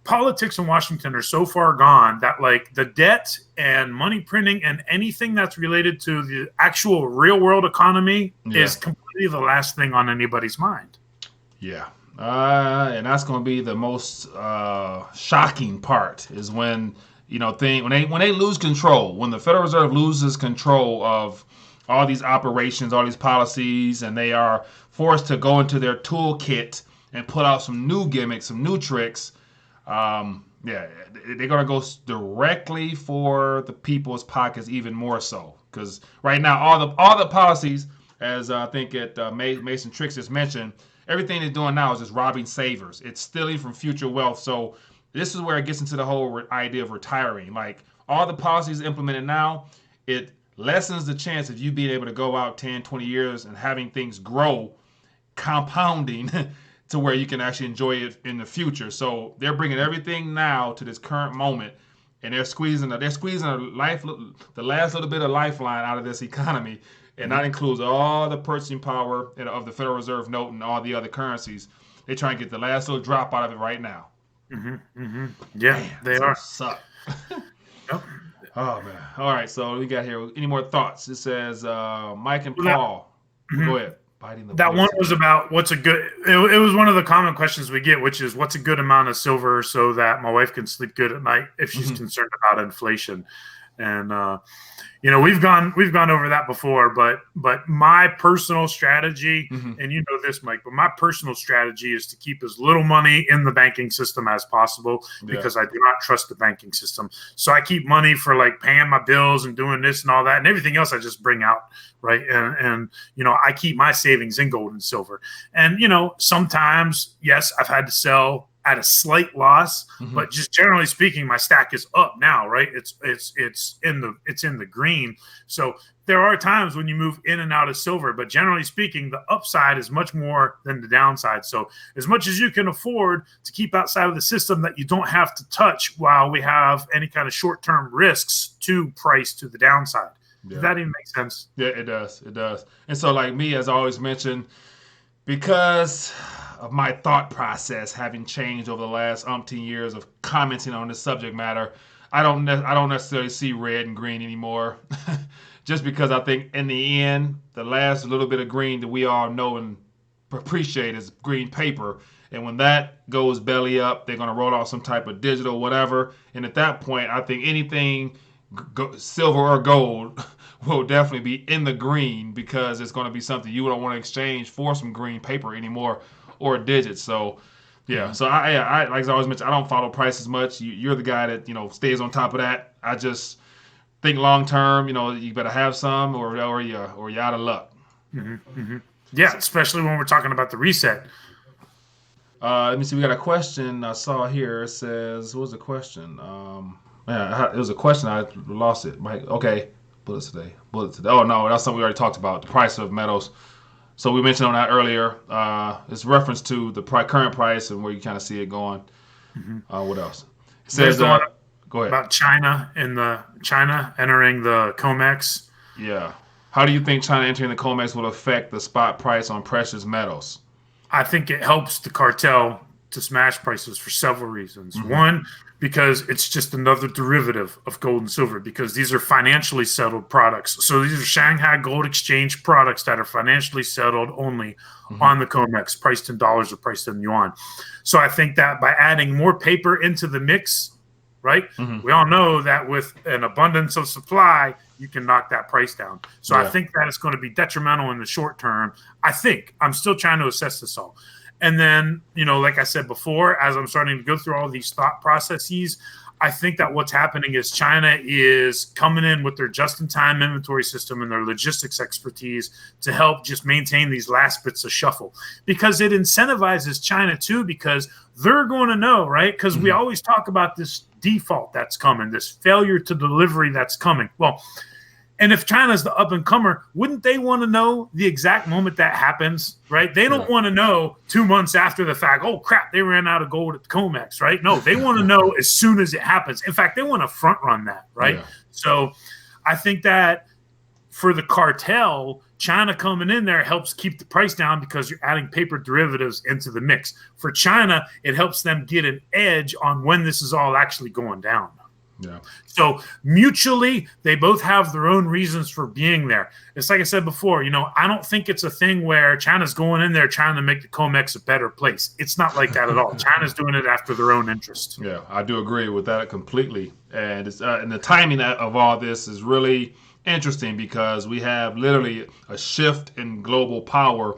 politics in Washington are so far gone that like the debt and money printing and anything that's related to the actual real world economy is completely the last thing on anybody's mind. Yeah. And that's going to be the most shocking part is when, when they lose control, when the Federal Reserve loses control of all these operations, all these policies, and they are forced to go into their toolkit and put out some new gimmicks, some new tricks. They're going to go directly for the people's pockets even more so. Because right now, all the policies, as I think Mason Tricks has mentioned, everything they're doing now is just robbing savers. It's stealing from future wealth. So this is where it gets into the whole idea of retiring. Like all the policies implemented now, it lessens the chance of you being able to go out 10, 20 years and having things grow, compounding to where you can actually enjoy it in the future. So they're bringing everything now to this current moment, and they're squeezing the last little bit of lifeline out of this economy, and that includes all the purchasing power of the Federal Reserve note and all the other currencies. They try and get the last little drop out of it right now. Yeah, man, they are. Suck. Yep. Oh man. All right. So we got here. Any more thoughts? It says Mike and Paul. Go ahead. That one was about what's a good. It was one of the common questions we get, which is what's a good amount of silver so that my wife can sleep good at night if she's concerned about inflation. And we've gone over that before, but my personal strategy, and you know this, Mike, but my personal strategy is to keep as little money in the banking system as possible because I do not trust the banking system. So I keep money for like paying my bills and doing this and all that, and everything else I just bring out, right? And I keep my savings in gold and silver. And sometimes, yes, I've had to sell at a slight loss, but just generally speaking, my stack is up now, right? It's in the green. So there are times when you move in and out of silver, but generally speaking, the upside is much more than the downside. So as much as you can afford to keep outside of the system that you don't have to touch while we have any kind of short-term risks to price to the downside. Yeah. Does that even make sense? Yeah, it does. It does. And so like me, as I always mentioned, because of my thought process having changed over the last umpteen years of commenting on this subject matter, I don't necessarily see red and green anymore. Just because I think in the end, the last little bit of green that we all know and appreciate is green paper. And when that goes belly up, they're going to roll out some type of digital whatever. And at that point, I think anything silver or gold will definitely be in the green because it's going to be something you don't want to exchange for some green paper anymore or a digit. So yeah. So I like I always mentioned, I don't follow prices much. You're the guy that stays on top of that. I just think long term. You better have some, or you're out of luck. Yeah, especially when we're talking about the reset. Let me see. We got a question I saw here. It says, what was the question? It was a question. I lost it. Mike. Okay. Bullets today. Oh, no. That's something we already talked about. The price of metals. So we mentioned on that earlier. It's reference to the current price and where you kind of see it going. What else? It says, go ahead. About China China entering the COMEX. Yeah. How do you think China entering the COMEX will affect the spot price on precious metals? I think it helps the cartel to smash prices for several reasons. One, because it's just another derivative of gold and silver, because these are financially settled products. So these are Shanghai Gold Exchange products that are financially settled only on the COMEX, priced in dollars or priced in yuan. So I think that by adding more paper into the mix, right? We all know that with an abundance of supply, you can knock that price down. So I think that it's going to be detrimental in the short term. I'm still trying to assess this all. And then, like I said before, as I'm starting to go through all these thought processes, I think that what's happening is China is coming in with their just-in-time inventory system and their logistics expertise to help just maintain these last bits of shuffle, because it incentivizes China too, because they're going to know, right? Because we always talk about this default that's coming, this failure to delivery that's coming. Well, and if China's the up-and-comer, wouldn't they want to know the exact moment that happens, right? They don't want to know 2 months after the fact, oh, crap, they ran out of gold at the COMEX, right? No, they want to know as soon as it happens. In fact, they want to front-run that, right? Yeah. So I think that for the cartel, China coming in there helps keep the price down because you're adding paper derivatives into the mix. For China, it helps them get an edge on when this is all actually going down. Yeah. So mutually, they both have their own reasons for being there. It's like I said before, I don't think it's a thing where China's going in there trying to make the COMEX a better place. It's not like that at all. China's doing it after their own interest. Yeah, I do agree with that completely. And it's and the timing of all this is really interesting because we have literally a shift in global power.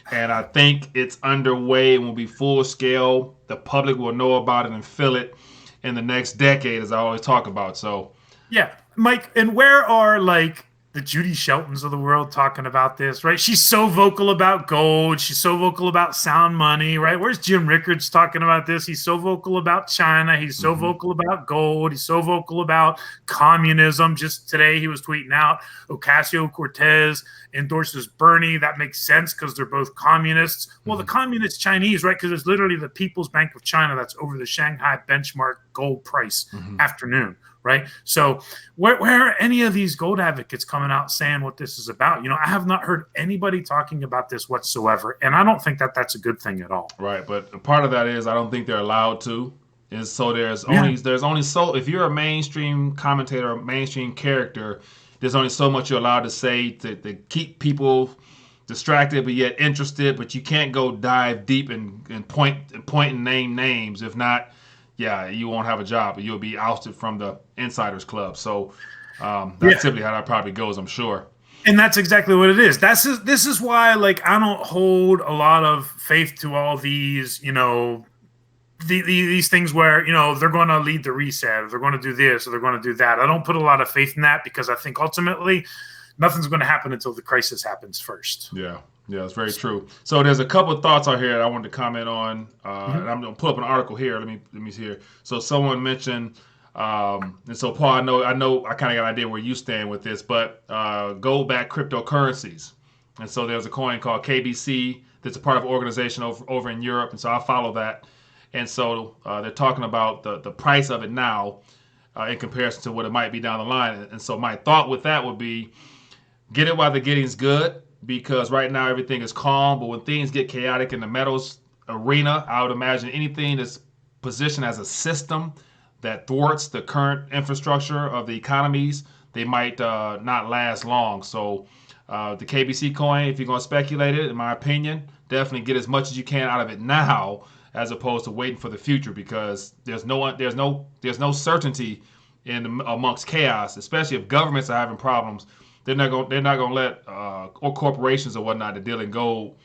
And I think it's underway and will be full scale. The public will know about it and feel it in the next decade, as I always talk about. So, yeah, Mike, and where are the Judy Sheltons of the world talking about this, right? She's so vocal about gold. She's so vocal about sound money, right? Where's Jim Rickards talking about this? He's so vocal about China. He's so vocal about gold. He's so vocal about communism. Just today he was tweeting out Ocasio-Cortez endorses Bernie. That makes sense because they're both communists. Well, the communist Chinese, right? Because it's literally the People's Bank of China that's over the Shanghai benchmark gold price afternoon, right? So where are any of these gold advocates coming out saying what this is about? I have not heard anybody talking about this whatsoever, and I don't think that that's a good thing at all. Right, but part of that is I don't think they're allowed to. And so there's only so if you're a mainstream commentator, a mainstream character, there's only so much you're allowed to say to keep people distracted but yet interested. But you can't go dive deep and point and name names. If not, you won't have a job, but you'll be ousted from the Insiders Club. So that's simply how that probably goes, I'm sure. And that's exactly what it is. This is why I don't hold a lot of faith to all these, these things where, they're going to lead the reset, or they're going to do this, or they're going to do that. I don't put a lot of faith in that because I think ultimately nothing's going to happen until the crisis happens first. Yeah, it's very true. So there's a couple of thoughts out here that I wanted to comment on. And I'm going to pull up an article here. Let me see here. So someone mentioned, and so Paul, I know I kind of got an idea where you stand with this, but GoldBacked cryptocurrencies. And so there's a coin called KBC that's a part of an organization over in Europe. And so I follow that. And so they're talking about the price of it now in comparison to what it might be down the line. And so my thought with that would be, get it while the getting's good, because right now everything is calm. But when things get chaotic in the metals arena, I would imagine anything that's positioned as a system that thwarts the current infrastructure of the economies, they might not last long. So the KBC coin, if you're going to speculate it, in my opinion, definitely get as much as you can out of it now, as opposed to waiting for the future, because there's no certainty amongst chaos, especially if governments are having problems. They're not going to let or corporations or whatnot that deal in gold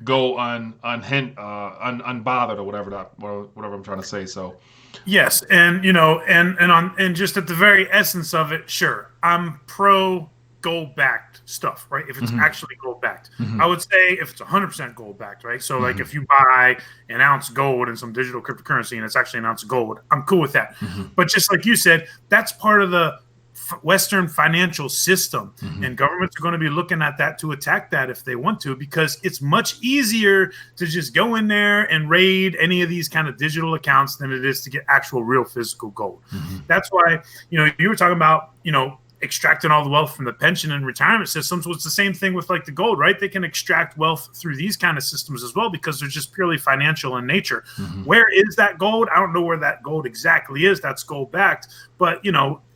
go unbothered or whatever I'm trying to say. So yes, and and just at the very essence of it, sure, I'm pro gold-backed stuff, right? If it's actually gold-backed, I would say if it's 100% gold-backed, right? So like if you buy an ounce gold in some digital cryptocurrency and it's actually an ounce of gold, I'm cool with that. But just like you said, that's part of the Western financial system, and governments are going to be looking at that to attack that if they want to, because it's much easier to just go in there and raid any of these kind of digital accounts than it is to get actual real physical gold. That's why, you were talking about, extracting all the wealth from the pension and retirement systems. Well, it's the same thing with like the gold, right? They can extract wealth through these kind of systems as well because they're just purely financial in nature. Where is that gold? I don't know where that gold exactly is. That's gold backed, but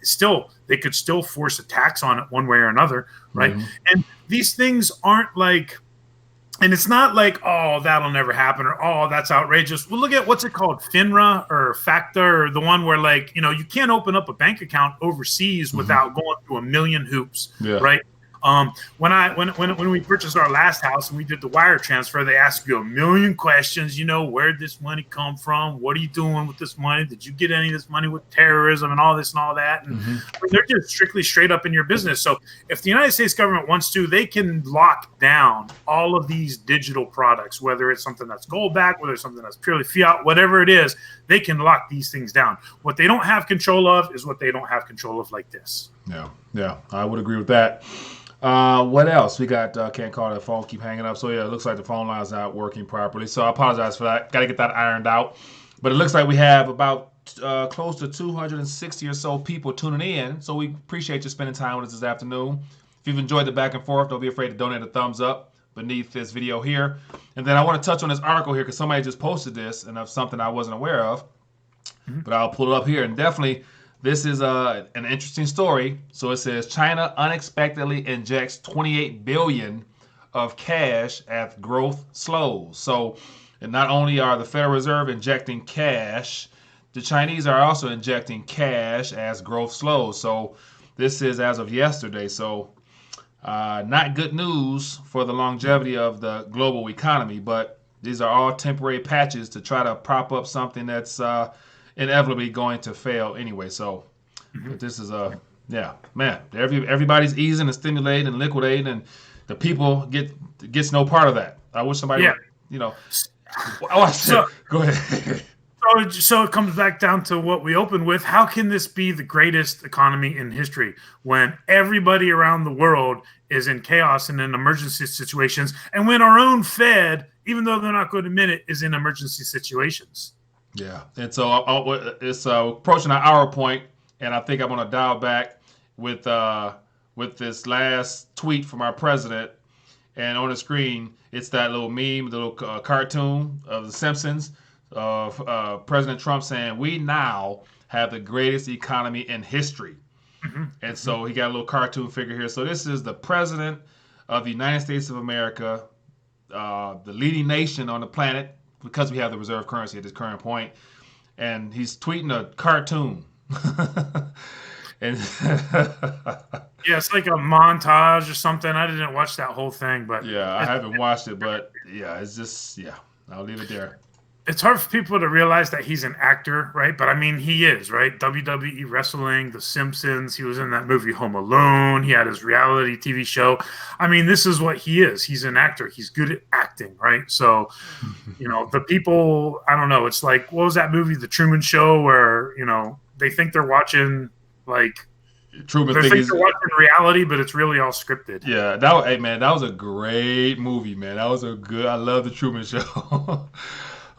still they could still force a tax on it one way or another, right? And these things aren't like, and it's not like, oh, that'll never happen, or oh, that's outrageous. Well, look at what's it called, FINRA or FACTA, or the one where like you can't open up a bank account overseas without going through a million hoops, right? When we purchased our last house and we did the wire transfer, they ask you a million questions. Where'd this money come from? What are you doing with this money? Did you get any of this money with terrorism and all this and all that? And they're just strictly straight up in your business. So if the United States government wants to, they can lock down all of these digital products, whether it's something that's gold backed, whether it's something that's purely fiat, whatever it is, they can lock these things down. What they don't have control of is what they don't have control of, like this. Yeah, I would agree with that. What else? We got, can't call the phone, keep hanging up. So yeah, it looks like the phone line's not working properly. So I apologize for that. Got to get that ironed out. But it looks like we have about close to 260 or so people tuning in. So we appreciate you spending time with us this afternoon. If you've enjoyed the back and forth, don't be afraid to donate a thumbs up beneath this video here. And then I want to touch on this article here because somebody just posted this and of something I wasn't aware of. But I'll pull it up here, and definitely this is an interesting story. So it says China unexpectedly injects 28 billion of cash as growth slows. So, and not only are the Federal Reserve injecting cash, the Chinese are also injecting cash as growth slows. So this is as of yesterday. So not good news for the longevity of the global economy, but these are all temporary patches to try to prop up something that's inevitably going to fail anyway. So this is everybody's easing and stimulating and liquidating, and the people gets no part of that. I wish somebody go ahead. So it comes back down to what we opened with. How can this be the greatest economy in history when everybody around the world is in chaos and in emergency situations, and when our own Fed, even though they're not going to admit it, is in emergency situations? Yeah, and so it's approaching an hour point, and I think I'm going to dial back with this last tweet from our president. And on the screen, it's that little meme, the little cartoon of The Simpsons of President Trump saying, "We now have the greatest economy in history." And so he got a little cartoon figure here. So this is the president of the United States of America, the leading nation on the planet, because we have the reserve currency at this current point, and he's tweeting a cartoon. And yeah, it's like a montage or something. I didn't watch that whole thing, but yeah, I haven't watched it, but yeah, it's just I'll leave it there. It's hard for people to realize that he's an actor, right? But I mean, he is, right? WWE wrestling, The Simpsons. He was in that movie Home Alone. He had his reality TV show. I mean, this is what he is. He's an actor. He's good at acting, right? So, the people, I don't know. It's like, what was that movie, The Truman Show, where, they think they're watching, like, Truman they think they're watching reality, but it's really all scripted. Yeah, that was a great movie, man. I love The Truman Show.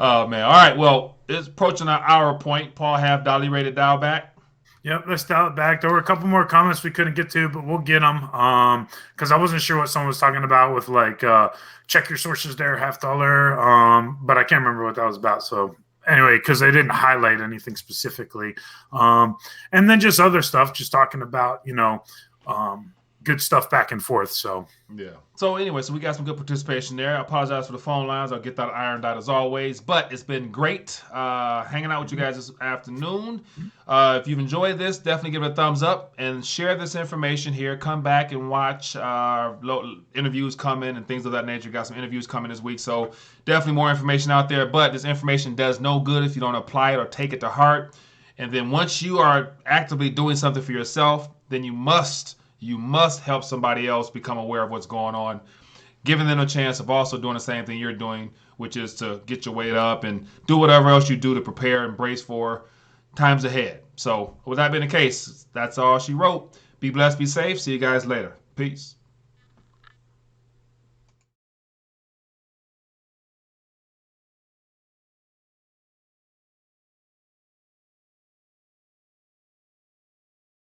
Oh, man. All right. Well, it's approaching our hour point. Paul, have Dolly ready to dial back? Yep, let's dial it back. There were a couple more comments we couldn't get to, but we'll get them because I wasn't sure what someone was talking about with, like, check your sources there, $50. But I can't remember what that was about. So anyway, because they didn't highlight anything specifically. And then just other stuff, just talking about, good stuff back and forth. So yeah. So anyway, so we got some good participation there. I apologize for the phone lines. I'll get that ironed out as always. But it's been great hanging out with you guys this afternoon. If you've enjoyed this, definitely give it a thumbs up and share this information here. Come back and watch interviews coming and things of that nature. Got some interviews coming this week. So definitely more information out there. But this information does no good if you don't apply it or take it to heart. And then once you are actively doing something for yourself, then you must help somebody else become aware of what's going on, giving them a chance of also doing the same thing you're doing, which is to get your weight up and do whatever else you do to prepare and brace for times ahead. So with that being the case, that's all she wrote. Be blessed, be safe. See you guys later. Peace.